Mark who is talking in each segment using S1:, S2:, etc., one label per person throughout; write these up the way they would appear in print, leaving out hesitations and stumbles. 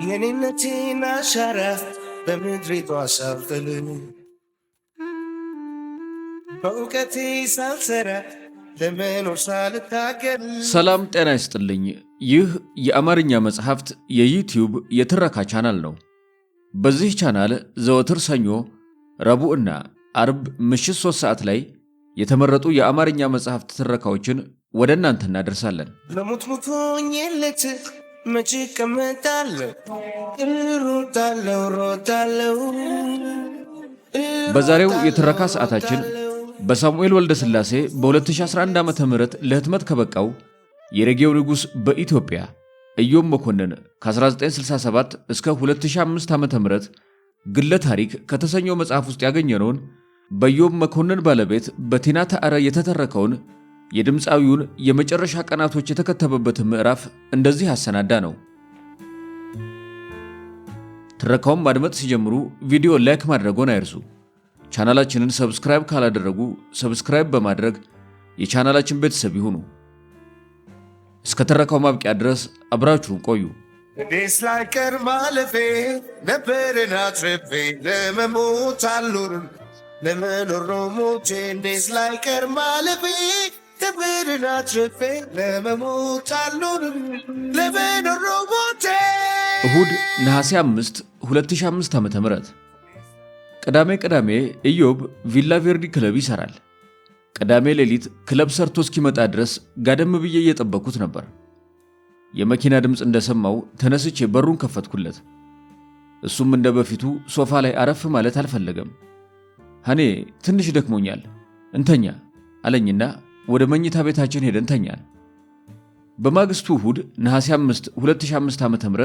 S1: የኔነቴን አሻራ በምድሪቷ ሳልጥል በእውቀቴ ሳልሰራ ለመኖር ሳልታገል።
S2: ሰላም ጤና ይስጥልኝ። ይህ የአማርኛ መጽሐፍት የዩቲዩብ የትረካ ቻናል ነው። በዚህ ቻናል ዘወትር ሰኞ፣ ረቡዕና አርብ ምሽት 3 ሰዓት ላይ የተመረጡ የአማርኛ መጽሐፍት ትረካዎችን ወደ እናንተ እናደርሳለን።
S1: ለሙትሙቶኝለት መቼ ቀመጣለሁ ሮጣለሁ።
S2: በዛሬው የትረካ ሰዓታችን በሳሙኤል ወልደ ሥላሴ በ2011 ዓ.ም ለህትመት ከበቃው የሬጌው ንጉሥ በኢትዮጵያ ኢዮብ መኮንን ከ1967 እስከ 2005 ዓ.ም ግለ ታሪክ ከተሰኘው መጽሐፍ ውስጥ ያገኘነውን በኢዮብ መኮንን ባለቤት በቲና ታዕረ የተተረከውን የድምፃዊውን የመጨረሻ ቀናቶች የተከተበበትን ምዕራፍ እንደዚህ አሰናዳ ነው። ትረካውን ማድመጥ ሲጀምሩ ቪዲዮ ላይክ ማድረጎን አይርሱ። ቻናላችንን ሰብስክራይብ ካላደረጉ ሰብስክራይብ በማድረግ የቻናላችን ቤተሰብ ይሁኑ። እስከ ትረካው ማብቂያ ድረስ አብራችሁን ቆዩ።
S1: እኔስ ላይቀር ማለፌ ነበርን አትርፌ ለመሞት አልኖርም ለመኖር ነው ሞቴ። እኔስ ላይቀር ማለፌ ነበርን አትርፌ ለመሞት አልኖርም ለመኖር ነው ሞቴ።
S2: እሁድ ነሐሴ 5 2005 ዓ.ም ቅዳሜ ኢዮብ ቪላ ቬርዲ ክለብ ይሰራል። ቅዳሜ ሌሊት ክለብ ሰርቶ እስኪመጣ ድረስ ጋደም ብዬ እየጠበኩት ነበር። የመኪና ድምፅ እንደሰማው ተነስቼ በሩን ከፈትኩለት። እሱም እንደ በፊቱ ሶፋ ላይ አረፍ ማለት አልፈለገም። ሀኔ ትንሽ ደክሞኛል እንተኛ አለኝና ወደ መኝታ ቤታችን ሄደን ተኛን። በማግስቱ እሁድ ነሐሴ 5 2005 ዓ.ም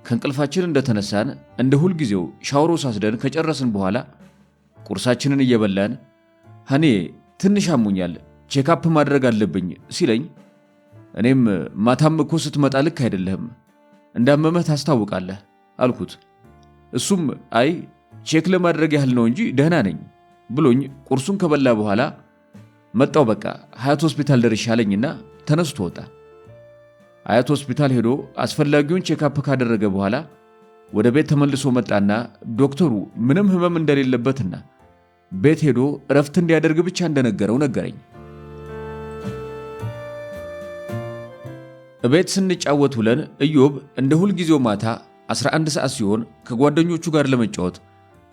S2: ከእንቅልፋችን እንደተነሳን እንደ ሁል ጊዜው ሻወር ወስደን ከጨረስን በኋላ ቁርሳችንን እየበላን ሀኔ ትንሽ አሞኛል ቼክአፕ ማድረግ አለብኝ ሲለኝ እኔም ማታም እኮ ስትመጣ ልክ አይደለህም እንዳመመህ ታስታውቃለህ አልኩት። እሱም አይ ቼክ ለማድረግ ያህል ነው እንጂ ደህና ነኝ ብሎኝ ቁርሱን ከበላ በኋላ መጣው በቃ ሀያት ሆስፒታል ደርሼ አለኝና ተነስቶ ወጣ። ሀያት ሆስፒታል ሄዶ አስፈላጊውን ቼክአፕ ካደረገ በኋላ ወደ ቤት ተመልሶ መጣና ዶክተሩ ምንም ህመም እንደሌለበትና ቤት ሄዶ እረፍት እንዲያደርግ ብቻ እንደነገረው ነገረኝ። ቤት ስንጫወት ውለን ኢዮብ እንደ ሁል ጊዜው ማታ 11 ሰዓት ሲሆን ከጓደኞቹ ጋር ለመጫወት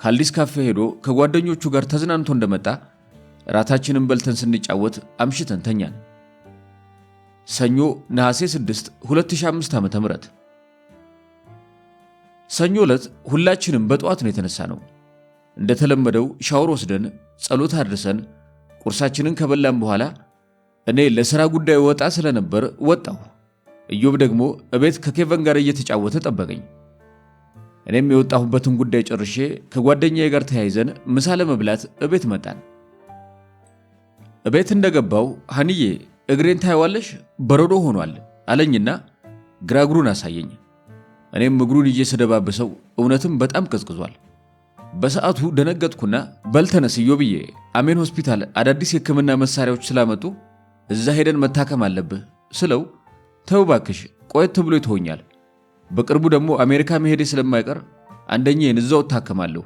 S2: ካልዲስ ካፌ ሄዶ ከጓደኞቹ ጋር ተዝናንቶ እንደመጣ ራታችንን በልተን ስንጫወት አምሽተን ተኛን። ሰኞ ነሐሴ 6 2005 ዓ.ም ሰኞ ዕለት ሁላችንም በጠዋት ነው የተነሳነው። እንደተለመደው ሻወር ወስደን ጸሎት አድርሰን ቁርሳችንን ከበላን በኋላ እኔ ለሥራ ጉዳይ ወጣ ስለነበር ወጣሁ። ኢዮብ ደግሞ እቤት ከኬቨን ጋር እየተጫወተ ጠበቀኝ። እኔም የወጣሁበትን ጉዳይ ጨርሼ ከጓደኛዬ ጋር ተያይዘን ምሳ ለመብላት እቤት መጣን። እቤት እንደገባው ሀንዬ እግሬን ታይዋለሽ በረዶ ሆኗል አለኝና ግራ እግሩን አሳየኝ። እኔም እግሩን እየሰደባበሰው እውነትም በጣም ቀዝቅዟል። በሰዓቱ ደነገጥኩና በልተነስ ኢዮብዬ አሜን ሆስፒታል አዳዲስ የሕክምና መሳሪያዎች ስላመጡ እዛ ሄደን መታከም አለብህ ስለው ተው እባክሽ ቆየት ብሎ ይተወኛል፣ በቅርቡ ደግሞ አሜሪካ መሄዴ ስለማይቀር አንደኛዬን እዛው እታከማለሁ።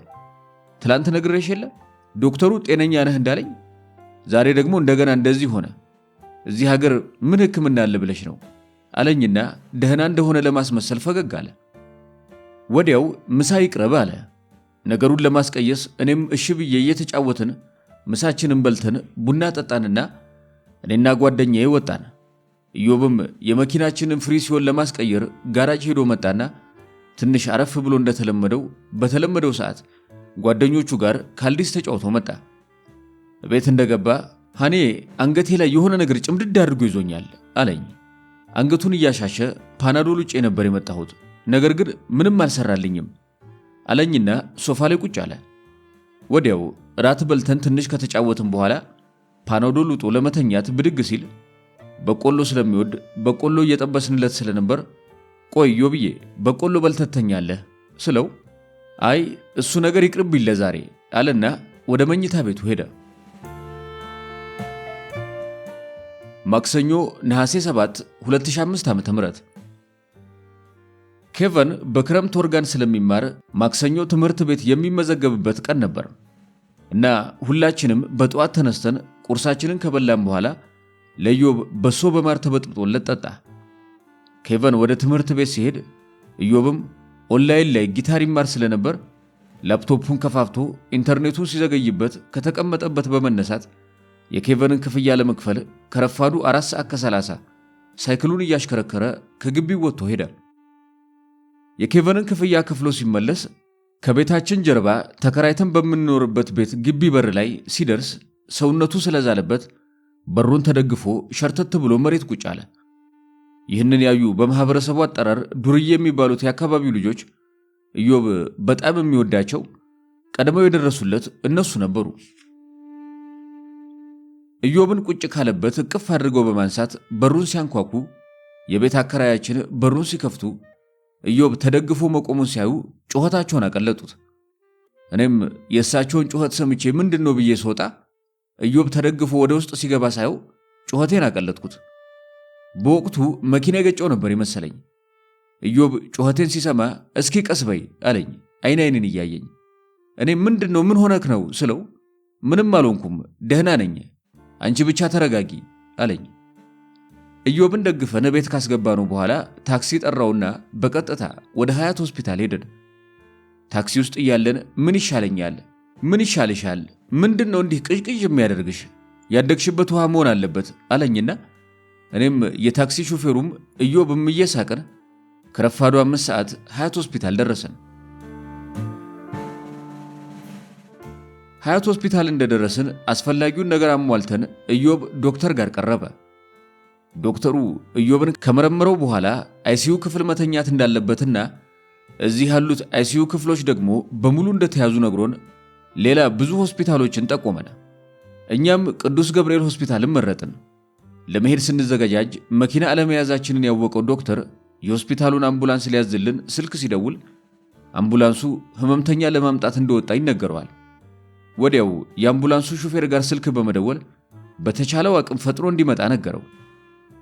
S2: ትላንት ነግሬሽ የለ ዶክተሩ ጤነኛ ነህ እንዳለኝ ዛሬ ደግሞ እንደገና እንደዚህ ሆነ። እዚህ ሀገር ምን ሕክምና አለ ብለሽ ነው አለኝና ደህና እንደሆነ ለማስመሰል ፈገግ አለ። ወዲያው ምሳ ይቅረብ አለ። ነገሩን ለማስቀየስ እኔም እሺ ብዬ እየተጫወትን ምሳችንን በልተን ቡና ጠጣንና እኔና ጓደኛዬ ወጣን። ኢዮብም የመኪናችንን ፍሪ ሲሆን ለማስቀየር ጋራጅ ሄዶ መጣና ትንሽ አረፍ ብሎ እንደተለመደው በተለመደው ሰዓት ጓደኞቹ ጋር ካልዲስ ተጫውቶ መጣ። ቤት እንደገባ ሀኔ አንገቴ ላይ የሆነ ነገር ጭምድድ አድርጎ ይዞኛል አለኝ። አንገቱን እያሻሸ ፓናዶል ውጭ ነበር የመጣሁት፣ ነገር ግን ምንም አልሰራልኝም አለኝና ሶፋ ላይ ቁጭ አለ። ወዲያው ራት በልተን ትንሽ ከተጫወትን በኋላ ፓናዶል ውጦ ለመተኛት ብድግ ሲል በቆሎ ስለሚወድ በቆሎ እየጠበስንለት ስለነበር ቆይ ኢዮብዬ በቆሎ በልተተኛለህ ስለው አይ እሱ ነገር ይቅርብኝ ለዛሬ አለና ወደ መኝታ ቤቱ ሄደ። ማክሰኞ ነሐሴ 7 2005 ዓ.ም ኬቨን በክረምት ኦርጋን ስለሚማር ማክሰኞ ትምህርት ቤት የሚመዘገብበት ቀን ነበር እና ሁላችንም በጠዋት ተነስተን ቁርሳችንን ከበላን በኋላ ለኢዮብ በሶ በማር ተበጥብጦለት ጠጣ። ኬቨን ወደ ትምህርት ቤት ሲሄድ ኢዮብም ኦንላይን ላይ ጊታር ይማር ስለነበር ላፕቶፑን ከፋፍቶ ኢንተርኔቱ ሲዘገይበት ከተቀመጠበት በመነሳት የኬቨንን ክፍያ ለመክፈል ከረፋዱ 4:30 ሳይክሉን እያሽከረከረ ከግቢው ወጥቶ ሄደ። የኬቨንን ክፍያ ከፍሎ ሲመለስ ከቤታችን ጀርባ ተከራይተን በምንኖርበት ቤት ግቢ በር ላይ ሲደርስ ሰውነቱ ስለዛለበት በሩን ተደግፎ ሸርተት ብሎ መሬት ቁጭ አለ። ይህንን ያዩ በማህበረሰቡ አጠራር ዱርዬ የሚባሉት የአካባቢው ልጆች ኢዮብ በጣም የሚወዳቸው ቀድመው የደረሱለት እነሱ ነበሩ። ኢዮብን ቁጭ ካለበት እቅፍ አድርገው በማንሳት በሩን ሲያንኳኩ የቤት አከራያችን በሩን ሲከፍቱ ኢዮብ ተደግፎ መቆሙን ሲያዩ ጩኸታቸውን አቀለጡት። እኔም የእሳቸውን ጩኸት ሰምቼ ምንድነው ብዬ ስወጣ ኢዮብ ተደግፎ ወደ ውስጥ ሲገባ ሳየው ጩኸቴን አቀለጥኩት። በወቅቱ መኪና የገጨው ነበር ይመስለኝ። ኢዮብ ጩኸቴን ሲሰማ እስኪ ቀስ በይ አለኝ አይን አይንን እያየኝ። እኔ ምንድነው ምን ሆነክ ነው ስለው ምንም አልሆንኩም ደህና ነኝ አንቺ ብቻ ተረጋጊ አለኝ። ኢዮብን ደግፈን ቤት ካስገባነው በኋላ ታክሲ ጠራውና በቀጥታ ወደ ሀያት ሆስፒታል ሄደን ታክሲ ውስጥ እያለን ምን ይሻለኛል ምን ይሻልሻል ምንድነው እንዲህ ቅዥቅዥ የሚያደርግሽ ያደግሽበት ውሃ መሆን አለበት አለኝና እኔም የታክሲ ሹፌሩም ኢዮብም እየሳቅን ከረፋዱ 5 ሰዓት ሀያት ሆስፒታል ደረሰን። ሀያት ሆስፒታል እንደደረስን አስፈላጊውን ነገር አሟልተን ኢዮብ ዶክተር ጋር ቀረበ። ዶክተሩ ኢዮብን ከመረመረው በኋላ አይሲዩ ክፍል መተኛት እንዳለበትና እዚህ ያሉት አይሲዩ ክፍሎች ደግሞ በሙሉ እንደተያዙ ነግሮን ሌላ ብዙ ሆስፒታሎችን ጠቆመን። እኛም ቅዱስ ገብርኤል ሆስፒታልን መረጥን። ለመሄድ ስንዘጋጃጅ መኪና አለመያዛችንን ያወቀው ዶክተር የሆስፒታሉን አምቡላንስ ሊያዝልን ስልክ ሲደውል አምቡላንሱ ህመምተኛ ለማምጣት እንደወጣ ይነገረዋል። ወዲያው የአምቡላንሱ ሹፌር ጋር ስልክ በመደወል በተቻለው አቅም ፈጥኖ እንዲመጣ ነገረው።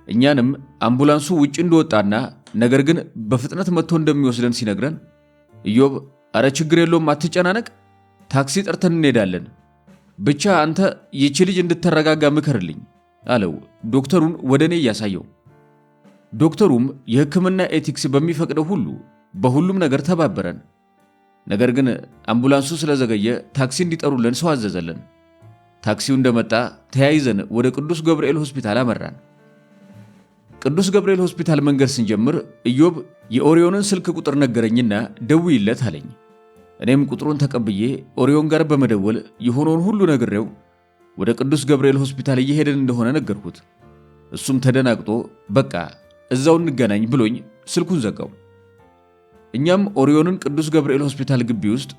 S2: እኛንም አምቡላንሱ ውጭ እንደወጣና ነገር ግን በፍጥነት መጥቶ እንደሚወስደን ሲነግረን ኢዮብ አረ ችግር የለውም አትጨናነቅ ታክሲ ጠርተን እንሄዳለን ብቻ አንተ ይቺ ልጅ እንድትረጋጋ ምከርልኝ አለው ዶክተሩን ወደኔ እያሳየው። ዶክተሩም የሕክምና ኤቲክስ በሚፈቅደው ሁሉ በሁሉም ነገር ተባበረን። ነገር ግን አምቡላንሱ ስለዘገየ ታክሲ እንዲጠሩልን ሰው አዘዘልን። ታክሲው እንደመጣ ተያይዘን ወደ ቅዱስ ገብርኤል ሆስፒታል አመራን። ቅዱስ ገብርኤል ሆስፒታል መንገድ ስንጀምር ኢዮብ የኦሪዮንን ስልክ ቁጥር ነገረኝና ደውይለት አለኝ። እኔም ቁጥሩን ተቀብዬ ኦሪዮን ጋር በመደወል የሆነውን ሁሉ ነግሬው ወደ ቅዱስ ገብርኤል ሆስፒታል እየሄድን እንደሆነ ነገርኩት። እሱም ተደናግጦ በቃ እዛው እንገናኝ ብሎኝ ስልኩን ዘጋው። እኛም ኦሪዮንን ቅዱስ ገብርኤል ሆስፒታል ግቢ ውስጥ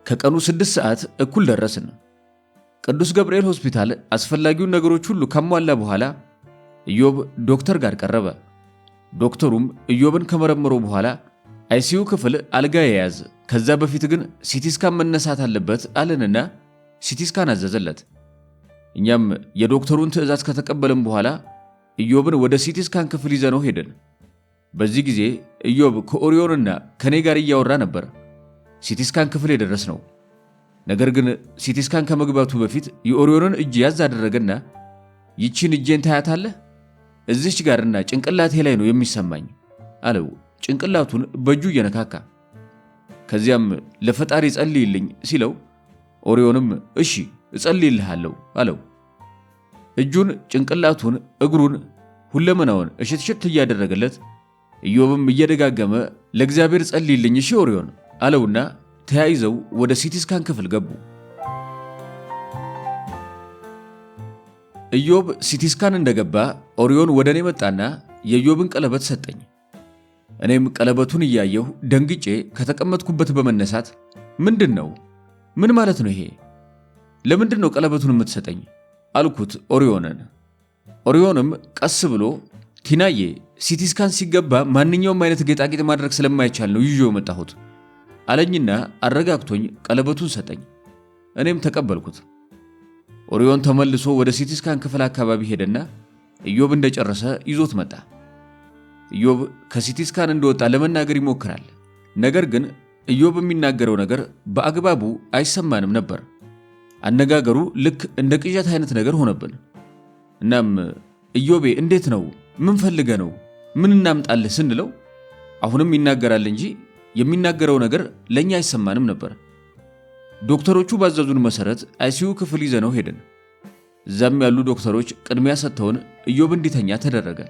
S2: ከቀኑ 6 ሰዓት እኩል ደረስን። ቅዱስ ገብርኤል ሆስፒታል አስፈላጊውን ነገሮች ሁሉ ካሟላ በኋላ ኢዮብ ዶክተር ጋር ቀረበ። ዶክተሩም ኢዮብን ከመረመረው በኋላ አይሲዩ ክፍል አልጋ የያዝ ከዛ በፊት ግን ሲቲስካን መነሳት አለበት አለንና ሲቲስካን አዘዘለት። እኛም የዶክተሩን ትዕዛዝ ከተቀበልን በኋላ ኢዮብን ወደ ሲቲስካን ክፍል ይዘነው ሄደን። በዚህ ጊዜ ኢዮብ ከኦሪዮንና ከኔ ጋር እያወራ ነበር ሲቲስካን ክፍል የደረስነው። ነገር ግን ሲቲስካን ከመግባቱ በፊት የኦሪዮንን እጅ ያዝ አደረገና ይቺን እጄን ታያታለህ እዚች ጋርና ጭንቅላቴ ላይ ነው የሚሰማኝ አለው ጭንቅላቱን በእጁ እየነካካ። ከዚያም ለፈጣሪ ጸልይልኝ ሲለው ኦሪዮንም እሺ እጸልይልሃለሁ አለው። እጁን ጭንቅላቱን እግሩን ሁለመናውን እሽትሽት እያደረገለት ኢዮብም እየደጋገመ ለእግዚአብሔር ጸልይልኝ እሺ ኦሪዮን አለውና ተያይዘው ወደ ሲቲስካን ክፍል ገቡ። ኢዮብ ሲቲስካን እንደገባ ኦሪዮን ወደኔ መጣና የኢዮብን ቀለበት ሰጠኝ። እኔም ቀለበቱን እያየሁ ደንግጬ ከተቀመጥኩበት በመነሳት ምንድነው ምን ማለት ነው ይሄ ለምንድነው ቀለበቱን የምትሰጠኝ አልኩት ኦሪዮንን። ኦሪዮንም ቀስ ብሎ ቲናዬ ሲቲስካን ሲገባ ማንኛውም አይነት ጌጣጌጥ ማድረግ ስለማይቻል ነው ይዤው የመጣሁት አለኝና አረጋግቶኝ ቀለበቱን ሰጠኝ። እኔም ተቀበልኩት። ኦሪዮን ተመልሶ ወደ ሲቲስካን ክፍል አካባቢ ሄደና ኢዮብ እንደጨረሰ ይዞት መጣ። ኢዮብ ከሲቲ ስካን እንደወጣ ለመናገር ይሞክራል። ነገር ግን ኢዮብ የሚናገረው ነገር በአግባቡ አይሰማንም ነበር። አነጋገሩ ልክ እንደ ቅዠት አይነት ነገር ሆነብን። እናም ኢዮቤ እንዴት ነው? ምን ፈልገ ነው? ምን እናምጣልህ ስንለው አሁንም ይናገራል እንጂ የሚናገረው ነገር ለኛ አይሰማንም ነበር። ዶክተሮቹ ባዘዙን መሰረት አይሲዩ ክፍል ይዘነው ሄድን። እዛም ያሉ ዶክተሮች ቅድሚያ ሰጥተውን ኢዮብ እንዲተኛ ተደረገ።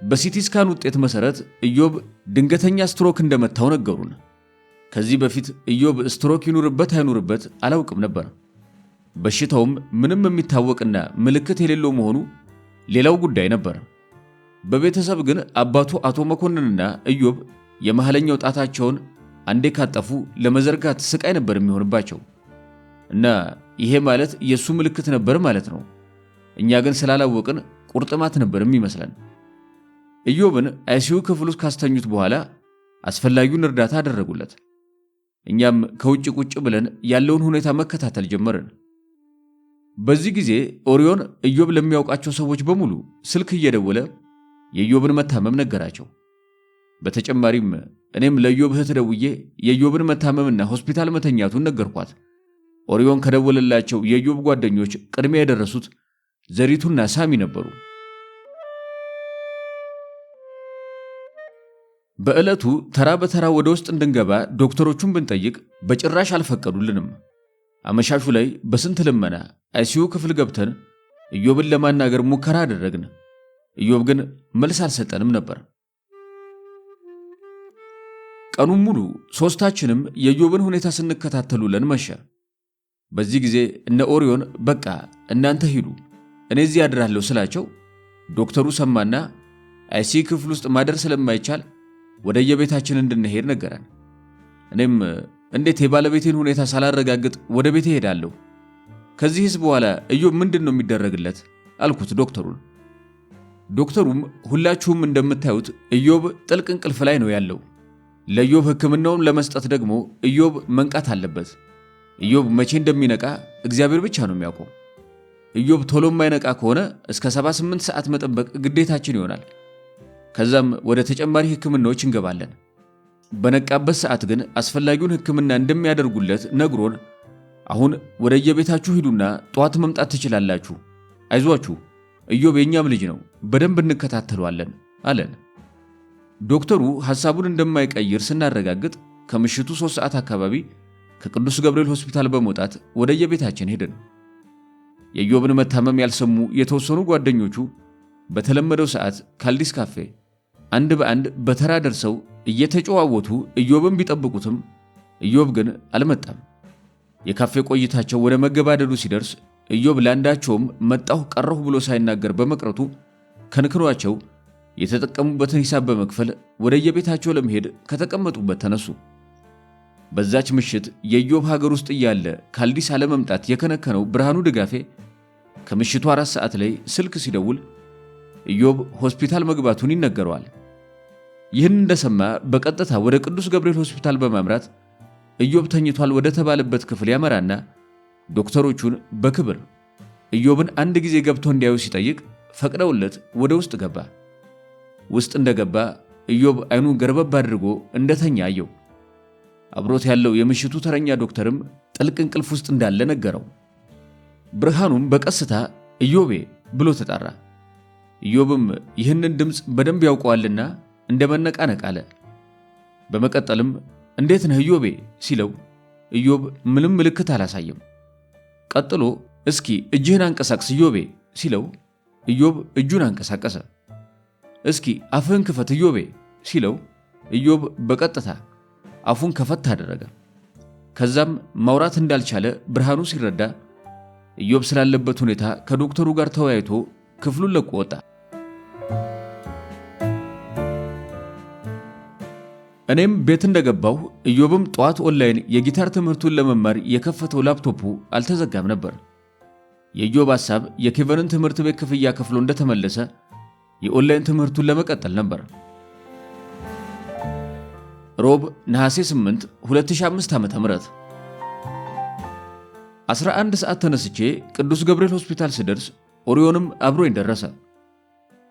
S2: በሲቲ ስካን ውጤት መሰረት ኢዮብ ድንገተኛ ስትሮክ እንደመታው ነገሩን። ከዚህ በፊት ኢዮብ ስትሮክ ይኑርበት አይኑርበት አላውቅም ነበር። በሽታውም ምንም የሚታወቅና ምልክት የሌለው መሆኑ ሌላው ጉዳይ ነበር። በቤተሰብ ግን አባቱ አቶ መኮንንና ኢዮብ የመሐለኛው ጣታቸውን አንዴ ካጠፉ ለመዘርጋት ስቃይ ነበር የሚሆንባቸው እና ይሄ ማለት የሱ ምልክት ነበር ማለት ነው። እኛ ግን ስላላወቅን ቁርጥማት ነበር የሚመስለን። ኢዮብን አይሲዩ ክፍል ውስጥ ካስተኙት በኋላ አስፈላጊውን እርዳታ አደረጉለት። እኛም ከውጭ ቁጭ ብለን ያለውን ሁኔታ መከታተል ጀመርን። በዚህ ጊዜ ኦሪዮን ኢዮብ ለሚያውቃቸው ሰዎች በሙሉ ስልክ እየደወለ የኢዮብን መታመም ነገራቸው። በተጨማሪም እኔም ለኢዮብ እህት ደውዬ የኢዮብን መታመምና ሆስፒታል መተኛቱን ነገርኳት። ኦሪዮን ከደወለላቸው የኢዮብ ጓደኞች ቅድሚያ የደረሱት ዘሪቱና ሳሚ ነበሩ። በዕለቱ ተራ በተራ ወደ ውስጥ እንድንገባ ዶክተሮቹን ብንጠይቅ በጭራሽ አልፈቀዱልንም። አመሻሹ ላይ በስንት ልመና አይሲዩ ክፍል ገብተን ኢዮብን ለማናገር ሙከራ አደረግን። ኢዮብ ግን መልስ አልሰጠንም ነበር። ቀኑን ሙሉ ሶስታችንም የኢዮብን ሁኔታ ስንከታተሉለን መሸ። በዚህ ጊዜ እነ ኦሪዮን በቃ እናንተ ሂዱ እኔ እዚህ አድራለሁ ስላቸው ዶክተሩ ሰማና አይሲዩ ክፍል ውስጥ ማደር ስለማይቻል ወደ የቤታችን እንድንሄድ ነገረን። እኔም እንዴት የባለቤቴን ሁኔታ ሳላረጋግጥ ወደ ቤቴ ሄዳለሁ? ከዚህስ በኋላ ኢዮብ ምንድነው የሚደረግለት አልኩት ዶክተሩን። ዶክተሩም ሁላችሁም እንደምታዩት ኢዮብ ጥልቅ እንቅልፍ ላይ ነው ያለው። ለኢዮብ ሕክምናውን ለመስጠት ደግሞ ኢዮብ መንቃት አለበት። ኢዮብ መቼ እንደሚነቃ እግዚአብሔር ብቻ ነው የሚያውቀው። ኢዮብ ቶሎ የማይነቃ ከሆነ እስከ 78 ሰዓት መጠበቅ ግዴታችን ይሆናል። ከዛም ወደ ተጨማሪ ሕክምናዎች እንገባለን። በነቃበት ሰዓት ግን አስፈላጊውን ሕክምና እንደሚያደርጉለት ነግሮን አሁን ወደ የቤታችሁ ሂዱና ጠዋት መምጣት ትችላላችሁ፣ አይዟችሁ፣ ኢዮብ የኛም ልጅ ነው፣ በደንብ እንከታተለዋለን አለን። ዶክተሩ ሐሳቡን እንደማይቀይር ስናረጋግጥ ከምሽቱ 3 ሰዓት አካባቢ ከቅዱስ ገብርኤል ሆስፒታል በመውጣት ወደ የቤታችን ሄድን። የኢዮብን መታመም ያልሰሙ የተወሰኑ ጓደኞቹ በተለመደው ሰዓት ካልዲስ ካፌ አንድ በአንድ በተራ ደርሰው እየተጨዋወቱ ኢዮብን ቢጠብቁትም ኢዮብ ግን አልመጣም። የካፌ ቆይታቸው ወደ መገባደዱ ሲደርስ ኢዮብ ለአንዳቸውም መጣሁ ቀረሁ ብሎ ሳይናገር በመቅረቱ ከንክሯቸው የተጠቀሙበትን ሂሳብ በመክፈል ወደ የቤታቸው ለመሄድ ከተቀመጡበት ተነሱ። በዛች ምሽት የኢዮብ ሀገር ውስጥ እያለ ካልዲስ አለመምጣት የከነከነው ብርሃኑ ድጋፌ ከምሽቱ 4 ሰዓት ላይ ስልክ ሲደውል ኢዮብ ሆስፒታል መግባቱን ይነገረዋል። ይህን እንደሰማ በቀጥታ ወደ ቅዱስ ገብርኤል ሆስፒታል በማምራት ኢዮብ ተኝቷል ወደ ተባለበት ክፍል ያመራና ዶክተሮቹን በክብር ኢዮብን አንድ ጊዜ ገብቶ እንዲያዩ ሲጠይቅ ፈቅደውለት ወደ ውስጥ ገባ። ውስጥ እንደገባ ኢዮብ አይኑን ገርበብ አድርጎ እንደተኛ አየው። አብሮት ያለው የምሽቱ ተረኛ ዶክተርም ጥልቅ እንቅልፍ ውስጥ እንዳለ ነገረው። ብርሃኑም በቀስታ ኢዮቤ ብሎ ተጣራ። ኢዮብም ይህንን ድምፅ በደንብ ያውቀዋልና እንደመነቃነቅ አለ። በመቀጠልም እንዴት ነህ ኢዮቤ ሲለው ኢዮብ ምንም ምልክት አላሳየም። ቀጥሎ እስኪ እጅህን አንቀሳቅስ ኢዮቤ ሲለው ኢዮብ እጁን አንቀሳቀሰ። እስኪ አፍህን ክፈት ኢዮቤ ሲለው ኢዮብ በቀጥታ አፉን ከፈት አደረገ። ከዛም ማውራት እንዳልቻለ ብርሃኑ ሲረዳ ኢዮብ ስላለበት ሁኔታ ከዶክተሩ ጋር ተወያይቶ ክፍሉን ለቆ ወጣ። እኔም ቤት እንደገባሁ ኢዮብም ጧት ኦንላይን የጊታር ትምህርቱን ለመማር የከፈተው ላፕቶፑ አልተዘጋም ነበር። የኢዮብ ሐሳብ የኬቨንን ትምህርት ቤት ክፍያ ከፍሎ እንደተመለሰ የኦንላይን ትምህርቱን ለመቀጠል ነበር። ሮብ ነሐሴ 8 2005 ዓ.ም 11 ሰዓት ተነስቼ ቅዱስ ገብርኤል ሆስፒታል ስደርስ ኦሪዮንም አብሮኝ ደረሰ።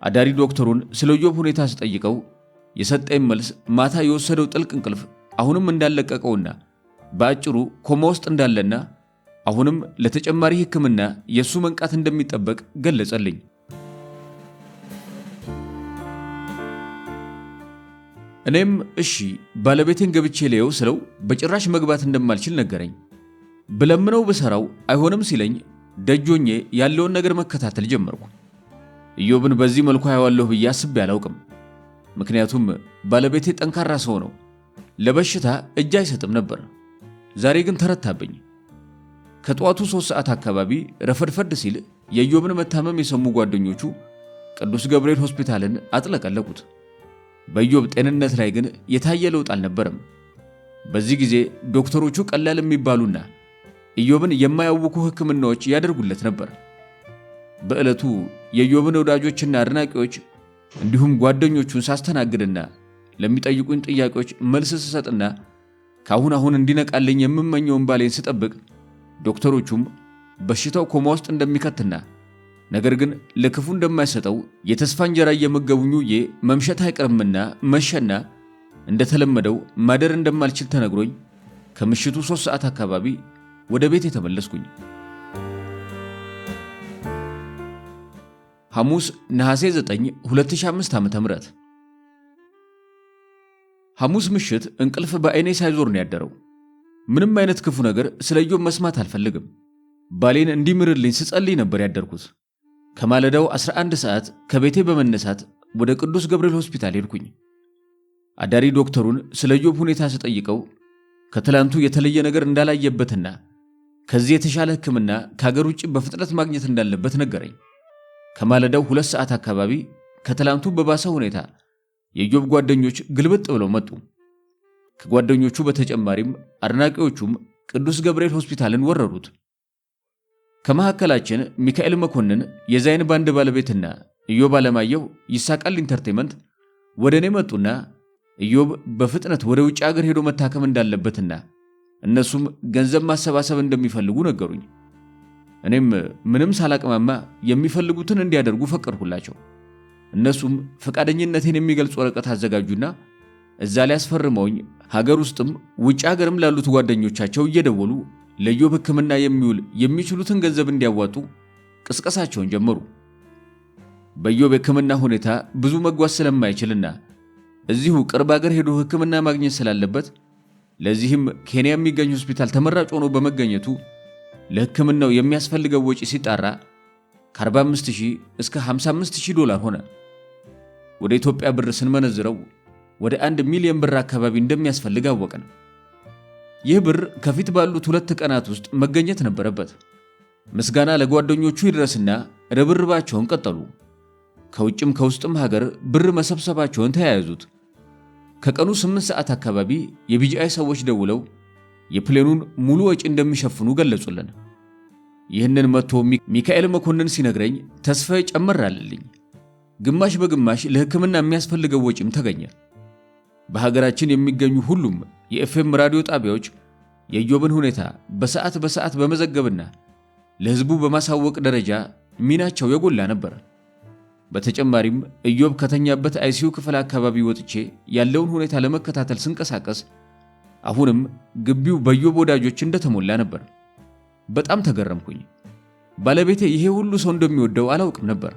S2: አዳሪ ዶክተሩን ስለ ኢዮብ ሁኔታ ስጠይቀው የሰጠኝ መልስ ማታ የወሰደው ጥልቅ እንቅልፍ አሁንም እንዳለቀቀውና በአጭሩ ኮማ ውስጥ እንዳለና አሁንም ለተጨማሪ ሕክምና የሱ መንቃት እንደሚጠበቅ ገለጸልኝ። እኔም እሺ ባለቤቴን ገብቼ ልየው ስለው በጭራሽ መግባት እንደማልችል ነገረኝ። ብለምነው ብሰራው አይሆንም ሲለኝ ደጆኜ ያለውን ነገር መከታተል ጀመርኩ። ኢዮብን በዚህ መልኩ አየዋለሁ ብዬ አስቤ አላውቅም። ምክንያቱም ባለቤቴ ጠንካራ ሰው ነው፣ ለበሽታ እጅ አይሰጥም ነበር። ዛሬ ግን ተረታብኝ። ከጠዋቱ 3 ሰዓት አካባቢ ረፈድፈድ ሲል የኢዮብን መታመም የሰሙ ጓደኞቹ ቅዱስ ገብርኤል ሆስፒታልን አጥለቀለቁት። በኢዮብ ጤንነት ላይ ግን የታየ ለውጥ አልነበረም። በዚህ ጊዜ ዶክተሮቹ ቀላል የሚባሉና ኢዮብን የማያውኩ ሕክምናዎች ያደርጉለት ነበር። በዕለቱ የኢዮብን ወዳጆችና አድናቂዎች እንዲሁም ጓደኞቹን ሳስተናግድና ለሚጠይቁኝ ጥያቄዎች መልስ ስሰጥና ካሁን እንዲነቃልኝ የምመኘውን ባሌን ስጠብቅ ዶክተሮቹም በሽታው ኮማ ውስጥ እንደሚከትና ነገር ግን ለክፉ እንደማይሰጠው የተስፋ እንጀራ እየመገቡኝ መምሸት አይቀርምና መሸና እንደተለመደው ማደር እንደማልችል ተነግሮኝ ከምሽቱ 3 ሰዓት አካባቢ ወደ ቤት የተመለስኩኝ። ሐሙስ ነሐሴ 9 2005 ዓ.ም ሐሙስ ምሽት እንቅልፍ በአይኔ ሳይዞር ነው ያደረው። ምንም አይነት ክፉ ነገር ስለ ኢዮብ መስማት አልፈልግም። ባሌን እንዲምርልኝ ስጸልይ ነበር ያደርኩት። ከማለዳው 11 ሰዓት ከቤቴ በመነሳት ወደ ቅዱስ ገብርኤል ሆስፒታል ሄድኩኝ። አዳሪ ዶክተሩን ስለ ኢዮብ ሁኔታ ስጠይቀው ከትላንቱ የተለየ ነገር እንዳላየበትና ከዚህ የተሻለ ሕክምና ከሀገር ውጭ በፍጥነት ማግኘት እንዳለበት ነገረኝ። ከማለዳው 2 ሰዓት አካባቢ ከትላንቱ በባሰ ሁኔታ የኢዮብ ጓደኞች ግልብጥ ብለው መጡ። ከጓደኞቹ በተጨማሪም አድናቂዎቹም ቅዱስ ገብርኤል ሆስፒታልን ወረሩት። ከመካከላችን ሚካኤል መኮንን የዛይን ባንድ ባለቤትና ኢዮብ አለማየሁ ይሳቃል ኢንተርቴይመንት ወደ እኔ መጡና ኢዮብ በፍጥነት ወደ ውጭ ሀገር ሄዶ መታከም እንዳለበትና እነሱም ገንዘብ ማሰባሰብ እንደሚፈልጉ ነገሩኝ። እኔም ምንም ሳላቅማማ የሚፈልጉትን እንዲያደርጉ ፈቀድኩላቸው። እነሱም ፈቃደኝነቴን የሚገልጽ ወረቀት አዘጋጁና እዛ ላይ አስፈርመውኝ ሀገር ውስጥም ውጭ ሀገርም ላሉት ጓደኞቻቸው እየደወሉ ለኢዮብ ሕክምና የሚውል የሚችሉትን ገንዘብ እንዲያዋጡ ቅስቀሳቸውን ጀመሩ። በኢዮብ ሕክምና ሁኔታ ብዙ መጓዝ ስለማይችልና እዚሁ ቅርብ ሀገር ሄዶ ሕክምና ማግኘት ስላለበት ለዚህም ኬንያ የሚገኝ ሆስፒታል ተመራጭ ሆኖ በመገኘቱ ለሕክምናው የሚያስፈልገው ወጪ ሲጣራ ከ45,000 እስከ 55,000 ዶላር ሆነ። ወደ ኢትዮጵያ ብር ስንመነዝረው ወደ 1 ሚሊዮን ብር አካባቢ እንደሚያስፈልግ አወቅን። ይህ ብር ከፊት ባሉት 2 ቀናት ውስጥ መገኘት ነበረበት። ምስጋና ለጓደኞቹ ይድረስና ርብርባቸውን ቀጠሉ። ከውጭም ከውስጥም ሀገር ብር መሰብሰባቸውን ተያያዙት። ከቀኑ 8 ሰዓት አካባቢ የቢጂአይ ሰዎች ደውለው የፕሌኑን ሙሉ ወጪ እንደሚሸፍኑ ገለጹልን። ይህንን መጥቶ ሚካኤል መኮንን ሲነግረኝ ተስፋዬ ጨመር አለልኝ። ግማሽ በግማሽ ለሕክምና የሚያስፈልገው ወጪም ተገኘ። በሀገራችን የሚገኙ ሁሉም የኤፍኤም ራዲዮ ጣቢያዎች የኢዮብን ሁኔታ በሰዓት በመዘገብና ለሕዝቡ በማሳወቅ ደረጃ ሚናቸው የጎላ ነበር። በተጨማሪም ኢዮብ ከተኛበት አይሲዩ ክፍል አካባቢ ወጥቼ ያለውን ሁኔታ ለመከታተል ስንቀሳቀስ አሁንም ግቢው በኢዮብ ወዳጆች እንደተሞላ ነበር። በጣም ተገረምኩኝ። ባለቤቴ ይሄ ሁሉ ሰው እንደሚወደው አላውቅም ነበር።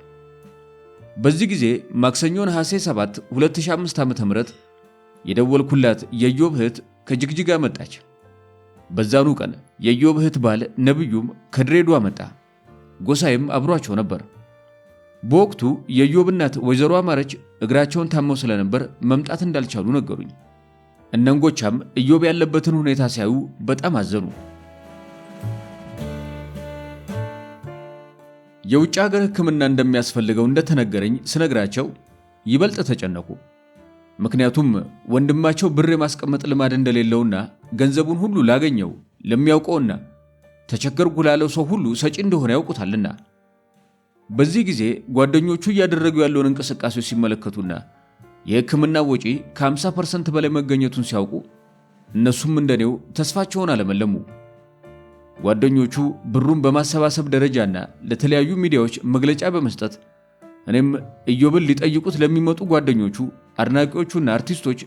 S2: በዚህ ጊዜ ማክሰኞ ነሐሴ 7 2005 ዓ.ም የደወልኩላት የኢዮብ እህት ከጅግጅጋ መጣች። በዛኑ ቀን የኢዮብ እህት ባል ነብዩም ከድሬዳዋ መጣ። ጎሳይም አብሯቸው ነበር። በወቅቱ የኢዮብ እናት ወይዘሮ አማረች እግራቸውን ታመው ስለነበር መምጣት እንዳልቻሉ ነገሩኝ። እነንጎቻም ኢዮብ ያለበትን ሁኔታ ሲያዩ በጣም አዘኑ። የውጭ ሀገር ሕክምና እንደሚያስፈልገው እንደተነገረኝ ስነግራቸው ይበልጥ ተጨነቁ። ምክንያቱም ወንድማቸው ብር የማስቀመጥ ልማድ እንደሌለውና ገንዘቡን ሁሉ ላገኘው ለሚያውቀውና ተቸገርኩ ላለው ሰው ሁሉ ሰጪ እንደሆነ ያውቁታልና። በዚህ ጊዜ ጓደኞቹ እያደረጉ ያለውን እንቅስቃሴ ሲመለከቱና የሕክምና ወጪ ከ50% በላይ መገኘቱን ሲያውቁ እነሱም እንደኔው ተስፋቸውን አለመለሙ። ጓደኞቹ ብሩን በማሰባሰብ ደረጃና ለተለያዩ ሚዲያዎች መግለጫ በመስጠት እኔም ኢዮብን ሊጠይቁት ለሚመጡ ጓደኞቹ፣ አድናቂዎቹና አርቲስቶች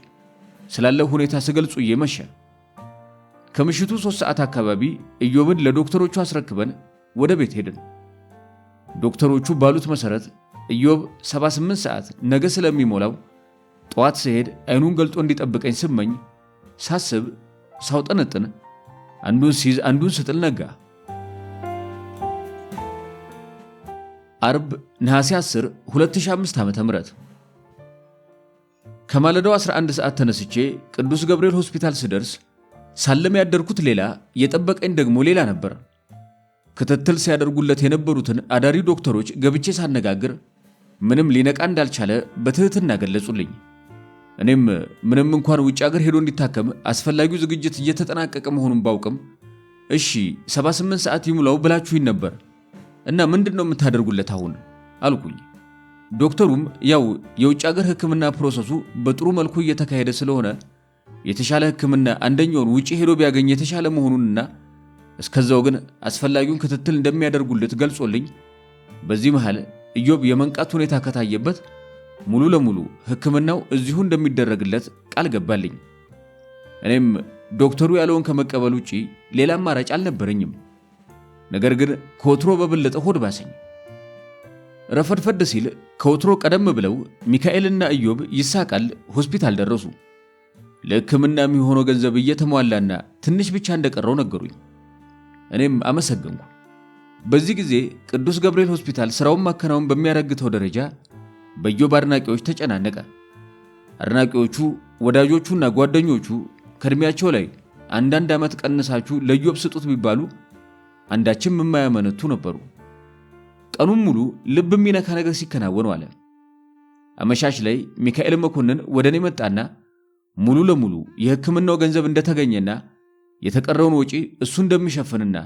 S2: ስላለው ሁኔታ ስገልጹ መሸ። ከምሽቱ 3 ሰዓት አካባቢ ኢዮብን ለዶክተሮቹ አስረክበን ወደ ቤት ሄድን። ዶክተሮቹ ባሉት መሰረት ኢዮብ 78 ሰዓት ነገ ስለሚሞላው ጠዋት ስሄድ አይኑን ገልጦ እንዲጠብቀኝ ስመኝ፣ ሳስብ፣ ሳውጠነጥን አንዱን ሲይዝ አንዱን ስጥል ነጋ። አርብ ነሐሴ 10 2005 ዓ.ም ከማለዳው 11 ሰዓት ተነስቼ ቅዱስ ገብርኤል ሆስፒታል ስደርስ ሳለም ያደርኩት ሌላ የጠበቀኝ ደግሞ ሌላ ነበር። ክትትል ሲያደርጉለት የነበሩትን አዳሪ ዶክተሮች ገብቼ ሳነጋግር ምንም ሊነቃ እንዳልቻለ በትህትና ገለጹልኝ። እኔም ምንም እንኳን ውጭ ሀገር ሄዶ እንዲታከም አስፈላጊው ዝግጅት እየተጠናቀቀ መሆኑን ባውቅም እሺ 78 ሰዓት ይሙላው ብላችሁኝ ነበር እና ምንድነው የምታደርጉለት አሁን አልኩኝ። ዶክተሩም ያው የውጭ ሀገር ሕክምና ፕሮሰሱ በጥሩ መልኩ እየተካሄደ ስለሆነ የተሻለ ሕክምና አንደኛውን ውጪ ሄዶ ቢያገኝ የተሻለ መሆኑንና እስከዛው ግን አስፈላጊውን ክትትል እንደሚያደርጉለት ገልጾልኝ በዚህ መሃል ኢዮብ የመንቃት ሁኔታ ከታየበት ሙሉ ለሙሉ ሕክምናው እዚሁ እንደሚደረግለት ቃል ገባልኝ። እኔም ዶክተሩ ያለውን ከመቀበል ውጪ ሌላ አማራጭ አልነበረኝም። ነገር ግን ከወትሮ በበለጠ ሆድ ባሰኝ። ረፈድፈድ ሲል ከወትሮ ቀደም ብለው ሚካኤልና ኢዮብ ይሳቃል ሆስፒታል ደረሱ። ለሕክምና የሚሆነው ገንዘብ እየተሟላና ትንሽ ብቻ እንደቀረው ነገሩኝ። እኔም አመሰገንኩ። በዚህ ጊዜ ቅዱስ ገብርኤል ሆስፒታል ስራውን ማከናወን በሚያረግተው ደረጃ በኢዮብ አድናቂዎች ተጨናነቀ። አድናቂዎቹ፣ ወዳጆቹና ጓደኞቹ ከእድሜያቸው ላይ አንዳንድ ዓመት ቀንሳችሁ ለኢዮብ ስጡት ቢባሉ አንዳችም የማያመነቱ ነበሩ። ቀኑን ሙሉ ልብ የሚነካ ነገር ሲከናወን ዋለ። አመሻሽ ላይ ሚካኤል መኮንን ወደ እኔ መጣና ሙሉ ለሙሉ የሕክምናው ገንዘብ እንደተገኘና የተቀረውን ወጪ እሱ እንደሚሸፍንና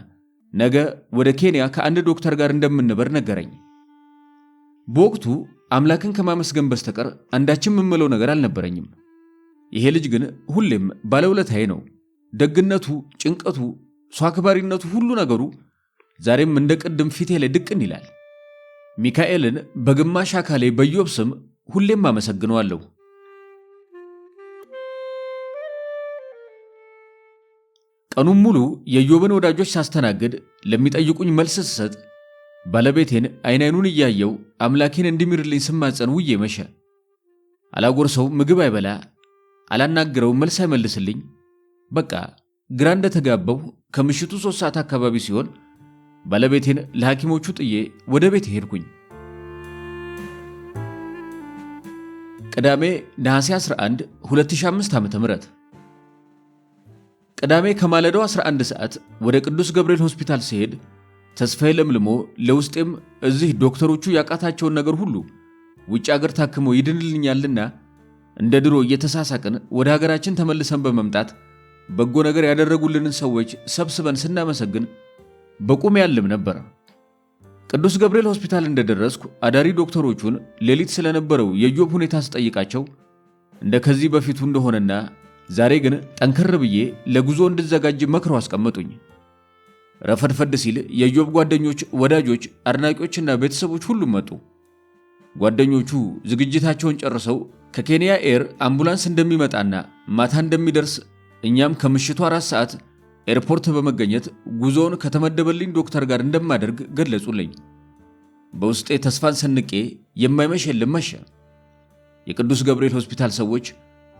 S2: ነገ ወደ ኬንያ ከአንድ ዶክተር ጋር እንደምንበር ነገረኝ። በወቅቱ አምላክን ከማመስገን በስተቀር አንዳችም የምለው ነገር አልነበረኝም። ይሄ ልጅ ግን ሁሌም ባለውለታዬ ነው። ደግነቱ፣ ጭንቀቱ፣ ሰው አክባሪነቱ፣ ሁሉ ነገሩ ዛሬም እንደ ቅድም ፊቴ ላይ ድቅን ይላል። ሚካኤልን በግማሽ አካሌ በኢዮብ ስም ሁሌም አመሰግነዋለሁ። ቀኑን ሙሉ የኢዮብን ወዳጆች ሳስተናግድ ለሚጠይቁኝ መልስ ስሰጥ ባለቤቴን አይኑን እያየው አምላኬን እንዲምርልኝ ስማጸን ውዬ መሸ። አላጎርሰው ምግብ አይበላ፣ አላናግረው መልስ አይመልስልኝ። በቃ ግራ እንደተጋባው ከምሽቱ 3 ሰዓት አካባቢ ሲሆን ባለቤቴን ለሐኪሞቹ ጥዬ ወደ ቤት ሄድኩኝ። ቅዳሜ ነሐሴ 11 2005 ዓ.ም ቅዳሜ ከማለዳው 11 ሰዓት ወደ ቅዱስ ገብርኤል ሆስፒታል ሲሄድ ተስፋዬ ለምልሞ ለውስጤም እዚህ ዶክተሮቹ ያቃታቸውን ነገር ሁሉ ውጭ ሀገር ታክሞ ይድንልኛልና እንደ ድሮ እየተሳሳቅን ወደ ሀገራችን ተመልሰን በመምጣት በጎ ነገር ያደረጉልንን ሰዎች ሰብስበን ስናመሰግን በቁም ያልም ነበር። ቅዱስ ገብርኤል ሆስፒታል እንደደረስኩ አዳሪ ዶክተሮቹን ሌሊት ስለነበረው የኢዮብ ሁኔታ ስጠይቃቸው እንደ ከዚህ በፊቱ እንደሆነና ዛሬ ግን ጠንከር ብዬ ለጉዞ እንድዘጋጅ መክረው አስቀመጡኝ። ረፈድፈድ ሲል የኢዮብ ጓደኞች፣ ወዳጆች፣ አድናቂዎችና ቤተሰቦች ሁሉም መጡ። ጓደኞቹ ዝግጅታቸውን ጨርሰው ከኬንያ ኤር አምቡላንስ እንደሚመጣና ማታ እንደሚደርስ እኛም ከምሽቱ 4 ሰዓት ኤርፖርት በመገኘት ጉዞውን ከተመደበልኝ ዶክተር ጋር እንደማደርግ ገለጹልኝ። በውስጤ ተስፋን ሰንቄ የማይመሽ የለም መሸ። የቅዱስ ገብርኤል ሆስፒታል ሰዎች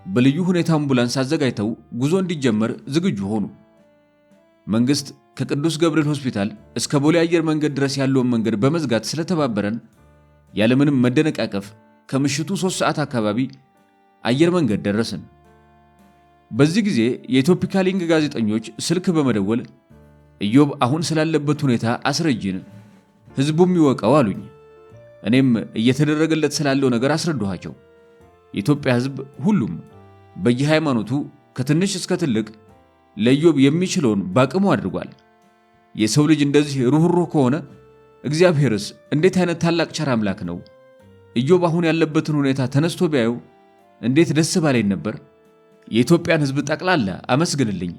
S2: በልዩ ሁኔታ አምቡላንስ አዘጋጅተው ጉዞ እንዲጀመር ዝግጁ ሆኑ። መንግስት ከቅዱስ ገብርኤል ሆስፒታል እስከ ቦሌ አየር መንገድ ድረስ ያለውን መንገድ በመዝጋት ስለተባበረን ያለምንም መደነቃቀፍ ከምሽቱ 3 ሰዓት አካባቢ አየር መንገድ ደረስን። በዚህ ጊዜ የኢትዮፒካ ሊንክ ጋዜጠኞች ስልክ በመደወል ኢዮብ አሁን ስላለበት ሁኔታ አስረጅን፣ ህዝቡም ይወቀው አሉኝ። እኔም እየተደረገለት ስላለው ነገር አስረዳኋቸው። የኢትዮጵያ ህዝብ ሁሉም በየሃይማኖቱ ከትንሽ እስከ ትልቅ ለኢዮብ የሚችለውን ባቅሙ አድርጓል። የሰው ልጅ እንደዚህ ሩህሩህ ከሆነ እግዚአብሔርስ እንዴት አይነት ታላቅ ቸር አምላክ ነው! ኢዮብ አሁን ያለበትን ሁኔታ ተነስቶ ቢያየው እንዴት ደስ ባለኝ ነበር። የኢትዮጵያን ህዝብ ጠቅላላ አመስግንልኝ።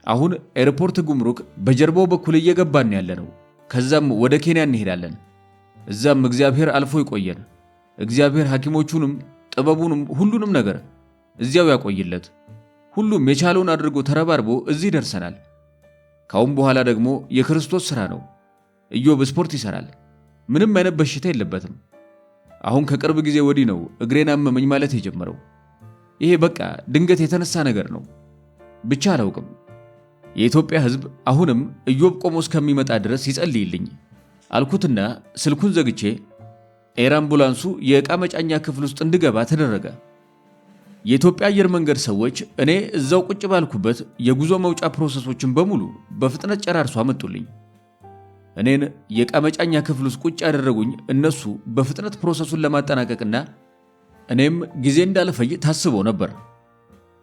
S2: አሁን ኤርፖርት ጉምሩክ በጀርባው በኩል እየገባን ያለነው፣ ከዛም ወደ ኬንያ እንሄዳለን። እዛም እግዚአብሔር አልፎ ይቆየን እግዚአብሔር ሐኪሞቹንም ጥበቡንም ሁሉንም ነገር እዚያው ያቆይለት። ሁሉም የቻለውን አድርጎ ተረባርቦ እዚህ ደርሰናል። ካሁን በኋላ ደግሞ የክርስቶስ ሥራ ነው። ኢዮብ ስፖርት ይሠራል። ምንም አይነት በሽታ የለበትም። አሁን ከቅርብ ጊዜ ወዲህ ነው እግሬን አመመኝ ማለት የጀመረው። ይሄ በቃ ድንገት የተነሳ ነገር ነው። ብቻ አላውቅም። የኢትዮጵያ ሕዝብ አሁንም ኢዮብ ቆሞ እስከሚመጣ ድረስ ይጸልይልኝ አልኩትና ስልኩን ዘግቼ ኤር አምቡላንሱ የዕቃ መጫኛ ክፍል ውስጥ እንድገባ ተደረገ። የኢትዮጵያ አየር መንገድ ሰዎች እኔ እዛው ቁጭ ባልኩበት የጉዞ መውጫ ፕሮሰሶችን በሙሉ በፍጥነት ጨራርሶ አመጡልኝ። እኔን የዕቃ መጫኛ ክፍል ውስጥ ቁጭ ያደረጉኝ እነሱ በፍጥነት ፕሮሰሱን ለማጠናቀቅና እኔም ጊዜ እንዳልፈጅ ታስቦ ነበር።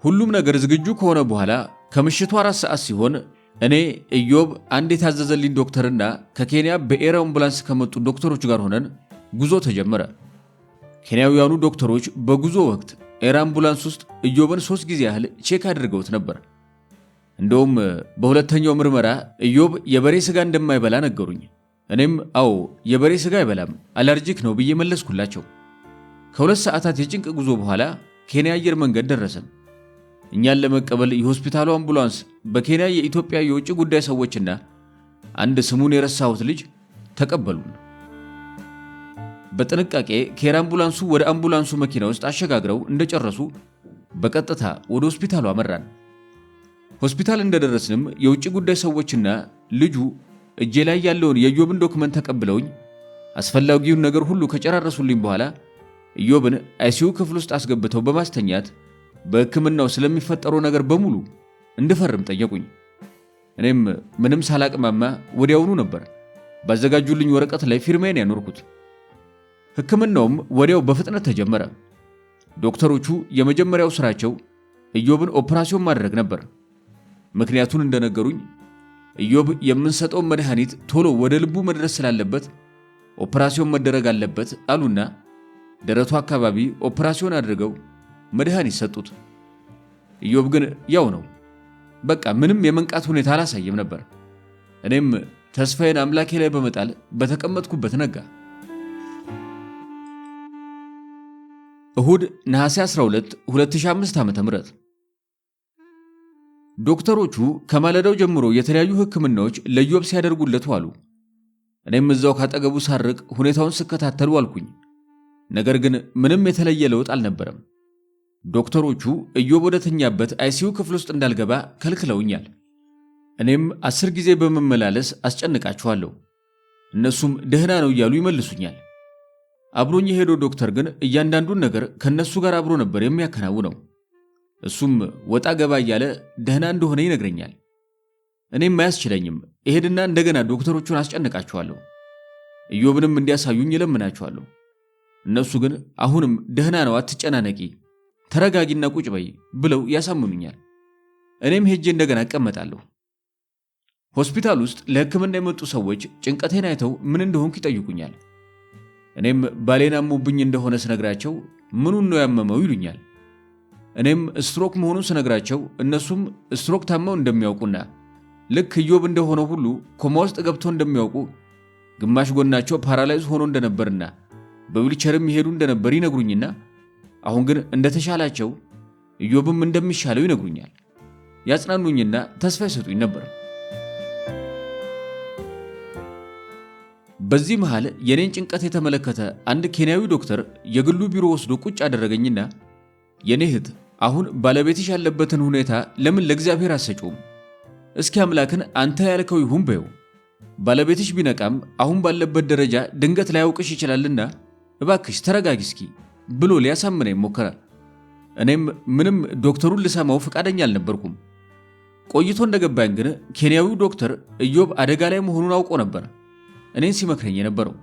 S2: ሁሉም ነገር ዝግጁ ከሆነ በኋላ ከምሽቱ 4 ሰዓት ሲሆን እኔ ኢዮብ አንድ የታዘዘልኝ ዶክተርና ከኬንያ በኤር አምቡላንስ ከመጡ ዶክተሮች ጋር ሆነን ጉዞ ተጀመረ። ኬንያውያኑ ዶክተሮች በጉዞ ወቅት ኤር አምቡላንስ ውስጥ ኢዮብን 3 ጊዜ ያህል ቼክ አድርገውት ነበር። እንደውም በሁለተኛው ምርመራ ኢዮብ የበሬ ስጋ እንደማይበላ ነገሩኝ። እኔም አዎ የበሬ ስጋ አይበላም አለርጂክ ነው ብዬ መለስኩላቸው። ከ2 ሰዓታት የጭንቅ ጉዞ በኋላ ኬንያ አየር መንገድ ደረሰን። እኛን ለመቀበል የሆስፒታሉ አምቡላንስ በኬንያ የኢትዮጵያ የውጭ ጉዳይ ሰዎችና አንድ ስሙን የረሳሁት ልጅ ተቀበሉን። በጥንቃቄ ከኤር አምቡላንሱ ወደ አምቡላንሱ መኪና ውስጥ አሸጋግረው እንደጨረሱ በቀጥታ ወደ ሆስፒታሉ አመራን። ሆስፒታል እንደደረስንም የውጭ ጉዳይ ሰዎችና ልጁ እጄ ላይ ያለውን የኢዮብን ዶክመንት ተቀብለውኝ አስፈላጊውን ነገር ሁሉ ከጨራረሱልኝ በኋላ ኢዮብን አይሲዩ ክፍል ውስጥ አስገብተው በማስተኛት በሕክምናው ስለሚፈጠረው ነገር በሙሉ እንድፈርም ጠየቁኝ። እኔም ምንም ሳላቅማማ ወዲያውኑ ነበር ባዘጋጁልኝ ወረቀት ላይ ፊርማዬን ያኖርኩት። ሕክምናውም ወዲያው በፍጥነት ተጀመረ። ዶክተሮቹ የመጀመሪያው ስራቸው ኢዮብን ኦፕራሲዮን ማድረግ ነበር። ምክንያቱን እንደነገሩኝ ኢዮብ የምንሰጠው መድኃኒት ቶሎ ወደ ልቡ መድረስ ስላለበት ኦፕራሲዮን መደረግ አለበት አሉና ደረቱ አካባቢ ኦፕራሲዮን አድርገው መድኃኒት ሰጡት። ኢዮብ ግን ያው ነው፣ በቃ ምንም የመንቃት ሁኔታ አላሳየም ነበር። እኔም ተስፋዬን አምላኬ ላይ በመጣል በተቀመጥኩበት ነጋ። እሁድ ነሐሴ 12 2005 ዓ.ም ዶክተሮቹ ከማለዳው ጀምሮ የተለያዩ ሕክምናዎች ለኢዮብ ሲያደርጉለት ዋሉ። እኔም እዛው ካጠገቡ ሳርቅ ሁኔታውን ስከታተል ዋልኩኝ። ነገር ግን ምንም የተለየ ለውጥ አልነበረም። ዶክተሮቹ ኢዮብ ወደተኛበት አይሲዩ ክፍል ውስጥ እንዳልገባ ከልክለውኛል። እኔም 10 ጊዜ በመመላለስ አስጨንቃቸዋለሁ። እነሱም ደህና ነው እያሉ ይመልሱኛል። አብሮኝ የሄደው ዶክተር ግን እያንዳንዱን ነገር ከነሱ ጋር አብሮ ነበር የሚያከናውነው። እሱም ወጣ ገባ እያለ ደህና እንደሆነ ይነግረኛል። እኔም አያስችለኝም። እሄድና እንደገና ዶክተሮቹን አስጨንቃቸዋለሁ። ኢዮብንም እንዲያሳዩኝ እለምናቸዋለሁ። እነሱ ግን አሁንም ደህና ነው፣ አትጨናነቂ፣ ተረጋጊና ቁጭ በይ ብለው ያሳምኑኛል። እኔም ሄጄ እንደገና እቀመጣለሁ። ሆስፒታል ውስጥ ለሕክምና የመጡ ሰዎች ጭንቀቴን አይተው ምን እንደሆንኩ ይጠይቁኛል። እኔም ባሌን አሞብኝ እንደሆነ ስነግራቸው ምኑን ነው ያመመው ይሉኛል። እኔም ስትሮክ መሆኑን ስነግራቸው እነሱም ስትሮክ ታመው እንደሚያውቁና ልክ ኢዮብ እንደሆነው ሁሉ ኮማ ውስጥ ገብተው እንደሚያውቁ፣ ግማሽ ጎናቸው ፓራላይዝ ሆኖ እንደነበርና በዊልቸርም ይሄዱ እንደነበር ይነግሩኝና አሁን ግን እንደተሻላቸው ኢዮብም እንደሚሻለው ይነግሩኛል። ያጽናኑኝና ተስፋ ይሰጡኝ ነበር። በዚህ መሃል የኔን ጭንቀት የተመለከተ አንድ ኬንያዊ ዶክተር የግሉ ቢሮ ወስዶ ቁጭ አደረገኝና የኔ እህት አሁን ባለቤትሽ ያለበትን ሁኔታ ለምን ለእግዚአብሔር አሰጪውም? እስኪ አምላክን አንተ ያልከው ይሁን በይው። ባለቤትሽ ቢነቃም አሁን ባለበት ደረጃ ድንገት ላያውቅሽ ይችላልና እባክሽ ተረጋጊ እስኪ ብሎ ሊያሳምነኝ ሞከረ። እኔም ምንም ዶክተሩን ልሰማው ፈቃደኛ አልነበርኩም። ቆይቶ እንደገባኝ ግን ኬንያዊው ዶክተር ኢዮብ አደጋ ላይ መሆኑን አውቆ ነበር እኔን ሲመክረኝ የነበረው።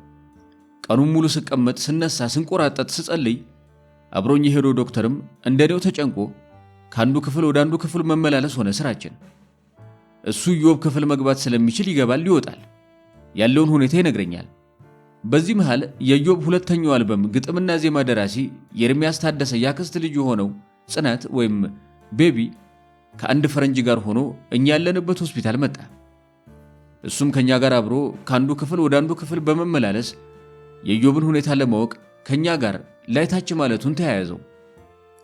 S2: ቀኑን ሙሉ ስቀመጥ፣ ስነሳ፣ ስንቆራጠጥ፣ ስጸልይ አብሮኝ የሄደው ዶክተርም እንደኔው ተጨንቆ ከአንዱ ክፍል ወደ አንዱ ክፍል መመላለስ ሆነ ስራችን። እሱ ኢዮብ ክፍል መግባት ስለሚችል ይገባል፣ ይወጣል፣ ያለውን ሁኔታ ይነግረኛል። በዚህ መሃል የኢዮብ ሁለተኛው አልበም ግጥምና ዜማ ደራሲ የኤርሚያስ ታደሰ ያክስት ልጅ የሆነው ጽናት ወይም ቤቢ ከአንድ ፈረንጅ ጋር ሆኖ እኛ ያለንበት ሆስፒታል መጣ። እሱም ከኛ ጋር አብሮ ከአንዱ ክፍል ወደ አንዱ ክፍል በመመላለስ የኢዮብን ሁኔታ ለማወቅ ከኛ ጋር ላይታች ማለቱን ተያያዘው።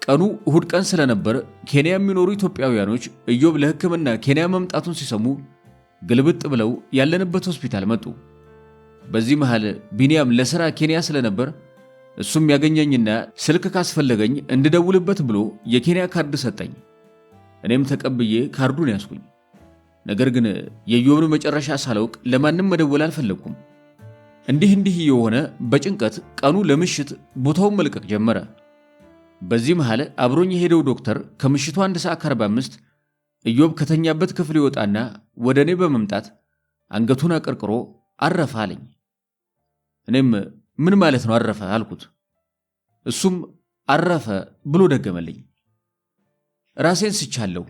S2: ቀኑ እሁድ ቀን ስለነበር ኬንያ የሚኖሩ ኢትዮጵያውያኖች ኢዮብ ለሕክምና ኬንያ መምጣቱን ሲሰሙ ግልብጥ ብለው ያለንበት ሆስፒታል መጡ። በዚህ መሃል ቢንያም ለሥራ ኬንያ ስለነበር እሱም ያገኘኝና ስልክ ካስፈለገኝ እንድደውልበት ብሎ የኬንያ ካርድ ሰጠኝ። እኔም ተቀብዬ ካርዱን ያስኩኝ። ነገር ግን የኢዮብን መጨረሻ ሳላውቅ ለማንም መደወል አልፈለግኩም። እንዲህ የሆነ በጭንቀት ቀኑ ለምሽት ቦታውን መልቀቅ ጀመረ። በዚህ መሃል አብሮኝ የሄደው ዶክተር ከምሽቱ 1:45 ኢዮብ ከተኛበት ክፍል ይወጣና ወደ እኔ በመምጣት አንገቱን አቀርቅሮ አረፈ አለኝ። እኔም ምን ማለት ነው አረፈ አልኩት። እሱም አረፈ ብሎ ደገመልኝ። ራሴን ስቻለሁ።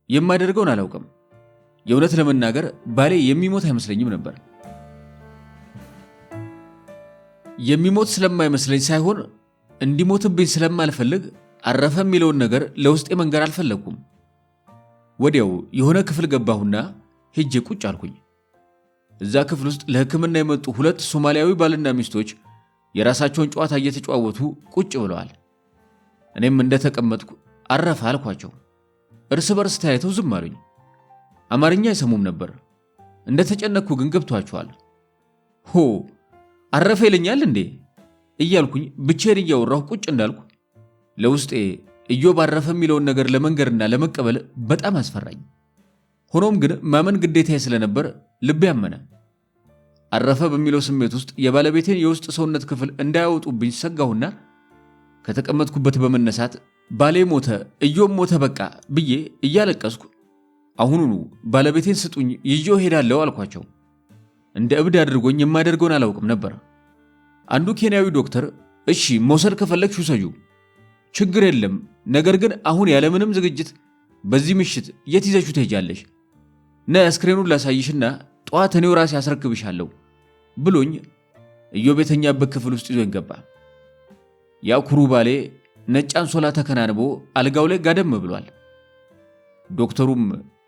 S2: የማደርገውን አላውቅም። የእውነት ለመናገር ባሌ የሚሞት አይመስለኝም ነበር። የሚሞት ስለማይመስለኝ ሳይሆን እንዲሞትብኝ ስለማልፈልግ አረፈ የሚለውን ነገር ለውስጤ መንገር አልፈለግኩም። ወዲያው የሆነ ክፍል ገባሁና ሄጄ ቁጭ አልኩኝ። እዛ ክፍል ውስጥ ለሕክምና የመጡ 2 ሶማሊያዊ ባልና ሚስቶች የራሳቸውን ጨዋታ እየተጨዋወቱ ቁጭ ብለዋል። እኔም እንደተቀመጥኩ አረፈ አልኳቸው። እርስ በርስ ተያይተው ዝም አሉኝ። አማርኛ አይሰሙም ነበር። እንደተጨነቅኩ ግን ገብቷቸዋል። ሆ አረፈ ይለኛል እንዴ እያልኩኝ ብቻዬን እያወራሁ ቁጭ እንዳልኩ ለውስጤ ኢዮብ አረፈ የሚለውን ነገር ለመንገርና ለመቀበል በጣም አስፈራኝ። ሆኖም ግን ማመን ግዴታዬ ስለነበር ልቤ አመነ። አረፈ በሚለው ስሜት ውስጥ የባለቤቴን የውስጥ ሰውነት ክፍል እንዳያወጡብኝ ሰጋሁና ከተቀመጥኩበት በመነሳት ባሌ ሞተ፣ ኢዮብ ሞተ በቃ ብዬ እያለቀስኩ አሁኑኑ ባለቤቴን ስጡኝ ይዤው ሄዳለሁ አልኳቸው። እንደ እብድ አድርጎኝ የማደርገውን አላውቅም ነበር። አንዱ ኬንያዊ ዶክተር እሺ መውሰድ ከፈለግሽ ውሰጁ፣ ችግር የለም፣ ነገር ግን አሁን ያለምንም ዝግጅት በዚህ ምሽት የት ይዘሽው ትሄጃለሽ? ነይ አስክሬኑን ላሳይሽና ጠዋት እኔው ራሴ አስረክብሻለሁ ብሎኝ ኢዮብ የተኛበት ክፍል ውስጥ ይዞኝ ገባ። ያ ኩሩ ባሌ ነጭ አንሶላ ተከናንቦ አልጋው ላይ ጋደም ብሏል። ዶክተሩም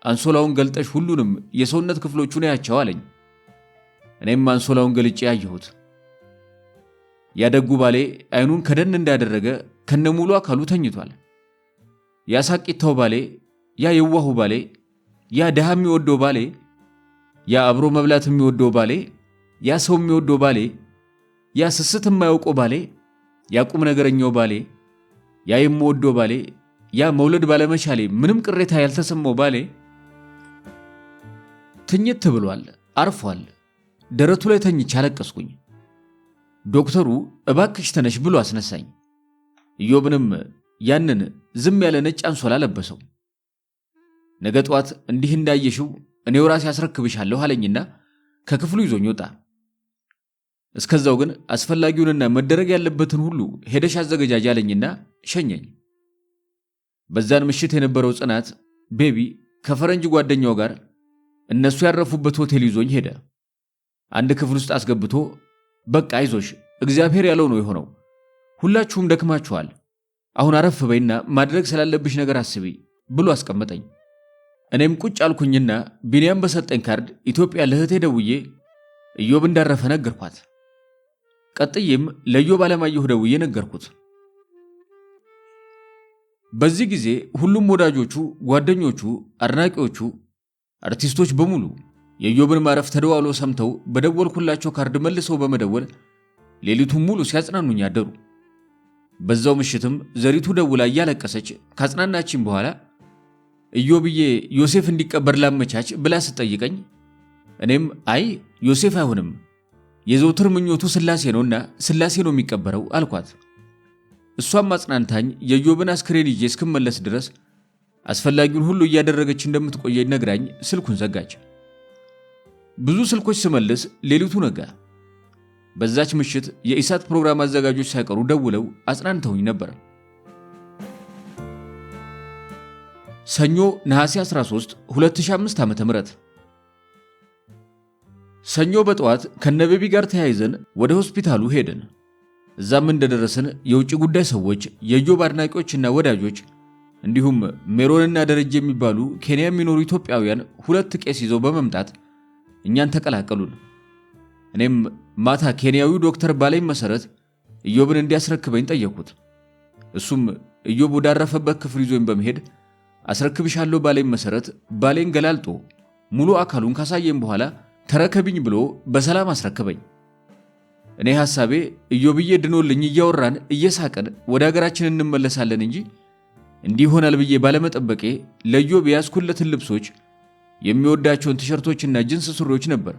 S2: አንሶላውን ገልጠሽ ሁሉንም የሰውነት ክፍሎቹን ያያቸው አለኝ። እኔም አንሶላውን ገልጬ ያየሁት ያደጉ ባሌ አይኑን ከደን እንዳደረገ ከነሙሉ አካሉ ተኝቷል። ያ ሳቂታው ባሌ፣ ያ የዋሁ ባሌ፣ ያ ደሃ የሚወደው ባሌ፣ ያ አብሮ መብላት የሚወደው ባሌ፣ ያ ሰው የሚወደው ባሌ፣ ያ ስስት የማያውቀው ባሌ፣ ያ ቁም ነገረኛው ባሌ፣ ያ የምወደው ባሌ፣ ያ መውለድ ባለመቻሌ ምንም ቅሬታ ያልተሰማው ባሌ ትኝት ብሏል፣ አርፏል። ደረቱ ላይ ተኝቼ አለቀስኩኝ። ዶክተሩ እባክሽ ተነሽ ብሎ አስነሳኝ። ኢዮብንም ያንን ዝም ያለ ነጭ አንሶላ ለበሰው። ነገ ጠዋት እንዲህ እንዳየሽው እኔው ራሴ አስረክብሻለሁ አለኝና ከክፍሉ ይዞኝ ወጣ። እስከዛው ግን አስፈላጊውንና መደረግ ያለበትን ሁሉ ሄደሽ አዘገጃጅ አለኝና ሸኘኝ። በዛን ምሽት የነበረው ጽናት ቤቢ ከፈረንጅ ጓደኛው ጋር እነሱ ያረፉበት ሆቴል ይዞኝ ሄደ። አንድ ክፍል ውስጥ አስገብቶ በቃ አይዞሽ እግዚአብሔር ያለው ነው የሆነው፣ ሁላችሁም ደክማችኋል፣ አሁን አረፍ በይና ማድረግ ስላለብሽ ነገር አስቢ ብሎ አስቀመጠኝ። እኔም ቁጭ አልኩኝና ቢንያም በሰጠኝ ካርድ ኢትዮጵያ ለእህቴ ደውዬ ኢዮብ እንዳረፈ ነገርኳት። ቀጥዬም ለኢዮብ አለማየሁ ደውዬ ነገርኩት። በዚህ ጊዜ ሁሉም ወዳጆቹ፣ ጓደኞቹ፣ አድናቂዎቹ፣ አርቲስቶች በሙሉ የኢዮብን ማረፍ ተደዋውለው ሰምተው በደወልኩላቸው ካርድ መልሰው በመደወል ሌሊቱን ሙሉ ሲያጽናኑኝ አደሩ። በዛው ምሽትም ዘሪቱ ደውላ እያለቀሰች ካጽናናችን በኋላ ኢዮብዬ ዮሴፍ እንዲቀበር ላመቻች ብላ ስትጠይቀኝ እኔም አይ ዮሴፍ አይሆንም የዘውትር ምኞቱ ስላሴ ነውና ስላሴ ነው የሚቀበረው አልኳት። እሷም አጽናንታኝ የኢዮብን አስክሬን ይዤ እስክመለስ ድረስ አስፈላጊውን ሁሉ እያደረገች እንደምትቆየኝ ነግራኝ ስልኩን ዘጋች። ብዙ ስልኮች ስመልስ ሌሊቱ ነጋ። በዛች ምሽት የኢሳት ፕሮግራም አዘጋጆች ሳይቀሩ ደውለው አጽናንተውኝ ነበር። ሰኞ ነሐሴ 13 2005 ዓ.ም ሰኞ በጠዋት ከነቤቢ ጋር ተያይዘን ወደ ሆስፒታሉ ሄድን። እዛም እንደደረስን የውጭ ጉዳይ ሰዎች፣ የኢዮብ አድናቂዎችና ወዳጆች እንዲሁም ሜሮንና ደረጀ የሚባሉ ኬንያ የሚኖሩ ኢትዮጵያውያን 2 ቄስ ይዘው በመምጣት እኛን ተቀላቀሉን። እኔም ማታ ኬንያዊው ዶክተር ባለኝ መሰረት ኢዮብን እንዲያስረክበኝ ጠየቅኩት። እሱም ኢዮብ ወዳረፈበት ክፍል ይዞኝ በመሄድ አስረክብሻለሁ ባለኝ መሰረት ባሌን ገላልጦ ሙሉ አካሉን ካሳየኝ በኋላ ተረከብኝ ብሎ በሰላም አስረከበኝ። እኔ ሐሳቤ ኢዮብዬ ድኖልኝ እያወራን እየሳቀን ወደ ሀገራችን እንመለሳለን እንጂ እንዲህ ይሆናል ብዬ ባለመጠበቄ ለኢዮብ ያስኩለትን ልብሶች፣ የሚወዳቸውን ቲሸርቶችና ጅንስ ሱሪዎች ነበር።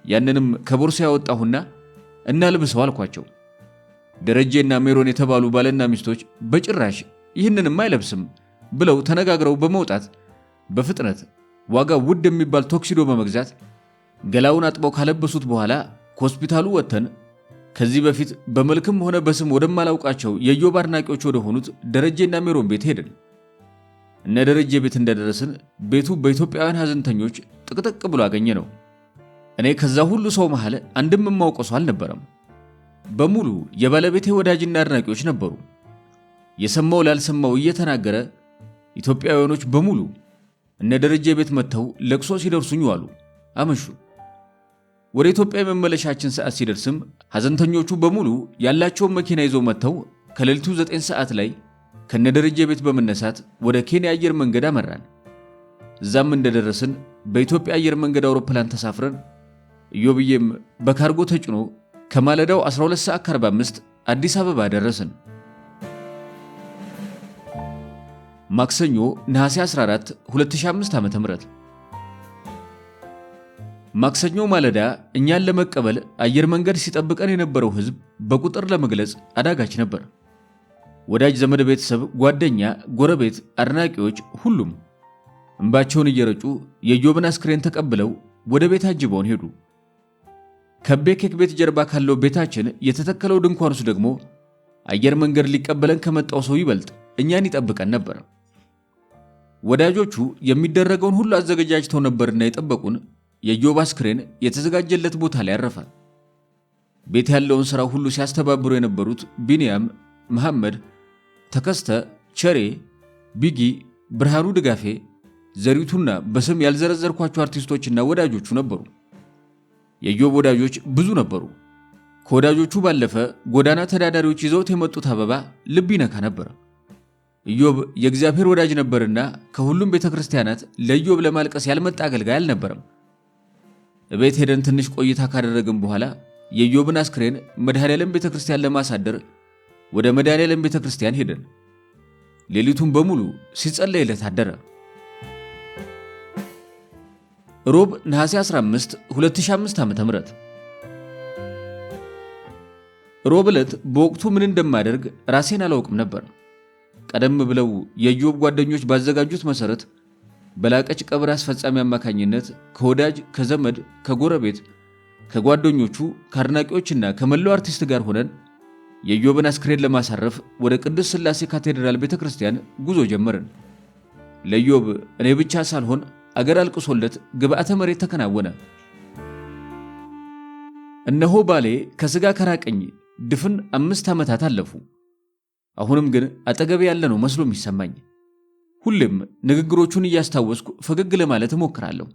S2: ያንንም ከቦርሳ ያወጣሁና እናልብሰው አልኳቸው። ደረጀና ሜሮን የተባሉ ባልና ሚስቶች በጭራሽ ይህንንም አይለብስም ብለው ተነጋግረው በመውጣት በፍጥነት ዋጋ ውድ የሚባል ቶክሲዶ በመግዛት ገላውን አጥበው ካለበሱት በኋላ ከሆስፒታሉ ወጥተን ከዚህ በፊት በመልክም ሆነ በስም ወደማላውቃቸው የኢዮብ አድናቂዎች ወደ ሆኑት ደረጀና ሜሮን ቤት ሄድን። እነ ደረጀ ቤት እንደደረስን ቤቱ በኢትዮጵያውያን ሐዘንተኞች ጥቅጥቅ ብሎ አገኘ ነው። እኔ ከዛ ሁሉ ሰው መሃል አንድም የማውቀው ሰው አልነበረም። በሙሉ የባለቤቴ ወዳጅና አድናቂዎች ነበሩ። የሰማው ላልሰማው እየተናገረ ኢትዮጵያውያኖች በሙሉ እነ ደረጀ ቤት መጥተው ለቅሶ ሲደርሱኝ ዋሉ፣ አመሹ። ወደ ኢትዮጵያ የመመለሻችን ሰዓት ሲደርስም ሐዘንተኞቹ በሙሉ ያላቸውን መኪና ይዘው መጥተው ከሌሊቱ 9 ሰዓት ላይ ከነደረጀ ቤት በመነሳት ወደ ኬንያ አየር መንገድ አመራን። እዛም እንደደረስን በኢትዮጵያ አየር መንገድ አውሮፕላን ተሳፍረን ኢዮብዬም በካርጎ ተጭኖ ከማለዳው 12 ሰዓት ከ45 አዲስ አበባ ደረስን። ማክሰኞ ነሐሴ 14 2005 ዓ.ም። ማክሰኞ ማለዳ እኛን ለመቀበል አየር መንገድ ሲጠብቀን የነበረው ሕዝብ በቁጥር ለመግለጽ አዳጋች ነበር። ወዳጅ ዘመድ፣ ቤተሰብ፣ ጓደኛ፣ ጎረቤት፣ አድናቂዎች ሁሉም እንባቸውን እየረጩ የኢዮብን አስክሬን ተቀብለው ወደ ቤት አጅበውን ሄዱ። ከቤ ኬክ ቤት ጀርባ ካለው ቤታችን የተተከለው ድንኳን ውስጥ ደግሞ አየር መንገድ ሊቀበለን ከመጣው ሰው ይበልጥ እኛን ይጠብቀን ነበር። ወዳጆቹ የሚደረገውን ሁሉ አዘገጃጅተው ነበርና የጠበቁን የኢዮብ አስክሬን የተዘጋጀለት ቦታ ላይ አረፈ። ቤት ያለውን ሥራ ሁሉ ሲያስተባብሩ የነበሩት ቢንያም፣ መሐመድ፣ ተከስተ፣ ቸሬ፣ ቢጊ፣ ብርሃኑ ድጋፌ፣ ዘሪቱና በስም ያልዘረዘርኳቸው አርቲስቶችና ወዳጆቹ ነበሩ። የኢዮብ ወዳጆች ብዙ ነበሩ። ከወዳጆቹ ባለፈ ጎዳና ተዳዳሪዎች ይዘውት የመጡት አበባ ልብ ይነካ ነበር። ኢዮብ የእግዚአብሔር ወዳጅ ነበርና ከሁሉም ቤተክርስቲያናት ለኢዮብ ለማልቀስ ያልመጣ አገልጋይ አልነበረም። ቤት ሄደን ትንሽ ቆይታ ካደረግን በኋላ የኢዮብን አስክሬን መድኃኔዓለም ቤተክርስቲያን ለማሳደር ወደ መድኃኔዓለም ቤተክርስቲያን ሄደን ሌሊቱን በሙሉ ሲጸለይለት አደረ። ሮብ ነሐሴ 15 2005 ዓ.ም። ሮብ ዕለት በወቅቱ ምን እንደማደርግ ራሴን አላውቅም ነበር። ቀደም ብለው የኢዮብ ጓደኞች ባዘጋጁት መሰረት በላቀች ቀብር አስፈጻሚ አማካኝነት ከወዳጅ ከዘመድ ከጎረቤት ከጓደኞቹ ከአድናቂዎችና ከመላው አርቲስት ጋር ሆነን የኢዮብን አስክሬን ለማሳረፍ ወደ ቅድስት ሥላሴ ካቴድራል ቤተክርስቲያን ጉዞ ጀመርን። ለኢዮብ እኔ ብቻ ሳልሆን አገር አልቅሶለት ግብአተ መሬት ተከናወነ። እነሆ ባሌ ከሥጋ ከራቀኝ ድፍን 5 ዓመታት አለፉ። አሁንም ግን አጠገቤ ያለ ነው መስሎ የሚሰማኝ። ሁሌም ንግግሮቹን እያስታወስኩ ፈገግ ለማለት እሞክራለሁ።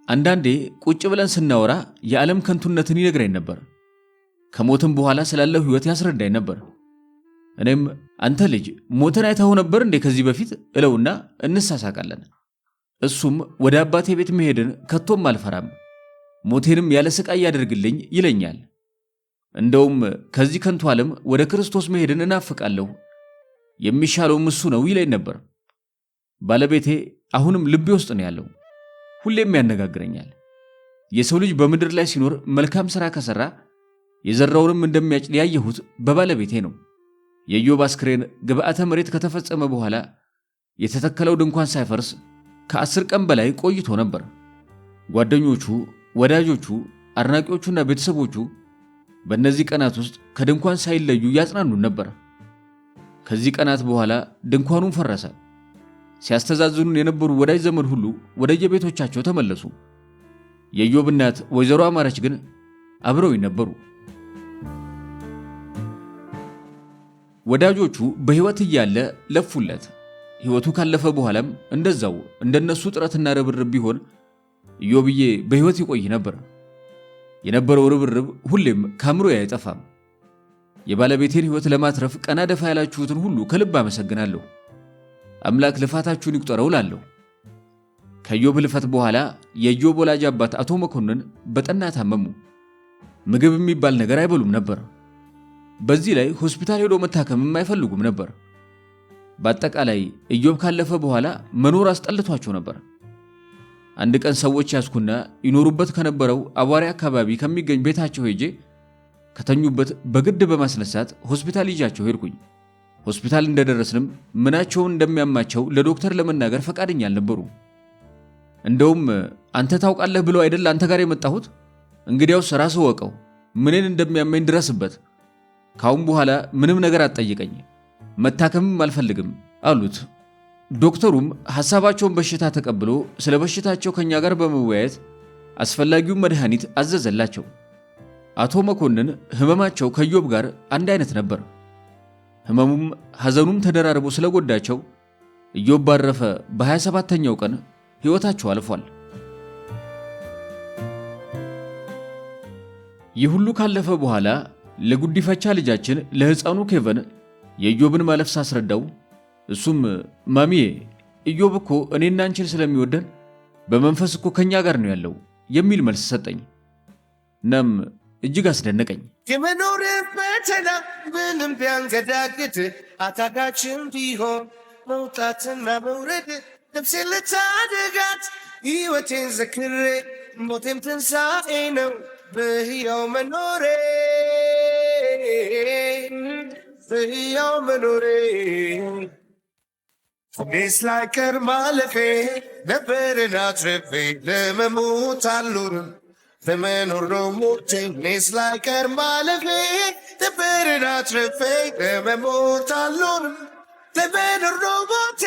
S2: አንዳንዴ ቁጭ ብለን ስናወራ የዓለም ከንቱነትን ይነግረኝ ነበር። ከሞትም በኋላ ስላለው ሕይወት ያስረዳኝ ነበር። እኔም አንተ ልጅ ሞትን አይተኸው ነበር እንዴ ከዚህ በፊት እለውና እንሳሳቃለን። እሱም ወደ አባቴ ቤት መሄድን ከቶም አልፈራም፣ ሞቴንም ያለ ስቃይ ያደርግልኝ ይለኛል። እንደውም ከዚህ ከንቱ ዓለም ወደ ክርስቶስ መሄድን እናፍቃለሁ፣ የሚሻለውም እሱ ነው ይለኝ ነበር። ባለቤቴ አሁንም ልቤ ውስጥ ነው ያለው፣ ሁሌም ያነጋግረኛል። የሰው ልጅ በምድር ላይ ሲኖር መልካም ሥራ ከሠራ የዘራውንም እንደሚያጭድ ያየሁት በባለቤቴ ነው። የኢዮብ አስክሬን ግብአተ መሬት ከተፈጸመ በኋላ የተተከለው ድንኳን ሳይፈርስ ከ10 ቀን በላይ ቆይቶ ነበር። ጓደኞቹ፣ ወዳጆቹ፣ አድናቂዎቹና ቤተሰቦቹ በእነዚህ ቀናት ውስጥ ከድንኳን ሳይለዩ ያጽናኑን ነበር። ከዚህ ቀናት በኋላ ድንኳኑን ፈረሰ። ሲያስተዛዝኑን የነበሩ ወዳጅ ዘመድ ሁሉ ወደ የቤቶቻቸው ተመለሱ። የኢዮብ እናት ወይዘሮ አማረች ግን አብረው ነበሩ። ወዳጆቹ በሕይወት እያለ ለፉለት። ሕይወቱ ካለፈ በኋላም እንደዛው እንደነሱ ጥረትና ርብርብ ቢሆን ኢዮብዬ በሕይወት ይቆይ ነበር። የነበረው ርብርብ ሁሌም ካምሮዬ አይጠፋም። የባለቤቴን ሕይወት ለማትረፍ ቀና ደፋ ያላችሁትን ሁሉ ከልብ አመሰግናለሁ። አምላክ ልፋታችሁን ይቁጠረው እላለሁ። ከኢዮብ ሕልፈት በኋላ የኢዮብ ወላጅ አባት አቶ መኮንን በጠና ታመሙ። ምግብ የሚባል ነገር አይበሉም ነበር። በዚህ ላይ ሆስፒታል ሄዶ መታከምም አይፈልጉም ነበር። በአጠቃላይ ኢዮብ ካለፈ በኋላ መኖር አስጠልቷቸው ነበር። አንድ ቀን ሰዎች ያስኩና ይኖሩበት ከነበረው አቧሪ አካባቢ ከሚገኝ ቤታቸው ሄጄ ከተኙበት በግድ በማስነሳት ሆስፒታል ይዣቸው ሄድኩኝ። ሆስፒታል እንደደረስንም ምናቸውን እንደሚያማቸው ለዶክተር ለመናገር ፈቃደኛ አልነበሩ። እንደውም አንተ ታውቃለህ ብለው አይደል አንተ ጋር የመጣሁት? እንግዲያውስ ራስህ ወቀው፣ ምንን እንደሚያመኝ ድረስበት። ካሁን በኋላ ምንም ነገር አትጠይቀኝ፣ መታከምም አልፈልግም አሉት። ዶክተሩም ሐሳባቸውን በሽታ ተቀብሎ ስለ በሽታቸው ከኛ ጋር በመወያየት አስፈላጊውን መድኃኒት አዘዘላቸው። አቶ መኮንን ህመማቸው ከኢዮብ ጋር አንድ አይነት ነበር። ህመሙም ሐዘኑም ተደራርቦ ስለጎዳቸው ኢዮብ ባረፈ በ27ኛው ቀን ሕይወታቸው አልፏል። ይህ ሁሉ ካለፈ በኋላ ለጉዲፈቻ ልጃችን ለሕፃኑ ኬቨን የኢዮብን ማለፍ ሳስረዳው እሱም ማሚዬ ኢዮብ እኮ እኔና አንቺን ስለሚወደን በመንፈስ እኮ ከኛ ጋር ነው ያለው የሚል መልስ ሰጠኝ። እናም እጅግ አስደነቀኝ።
S1: የመኖር ፈተና ምንም ቢያንገዳግድ አታካችን ቢሆን መውጣትና መውረድ ነፍሴን ልታደጋት ሕይወቴን ዘክሬ ሞቴም ትንሣኤ ነው በሕያው መኖሬ በሕያው መኖሬ እኔስ ላይቀር ማለፌ ነበርን አትርፌ ለመሞት አልኖርም ለመኖር ነው ሞቴ እኔስ ላይቀር ማለፌ ነበርን አትርፌ ለመሞት አልኖርም ለመኖር ነው ሞቴ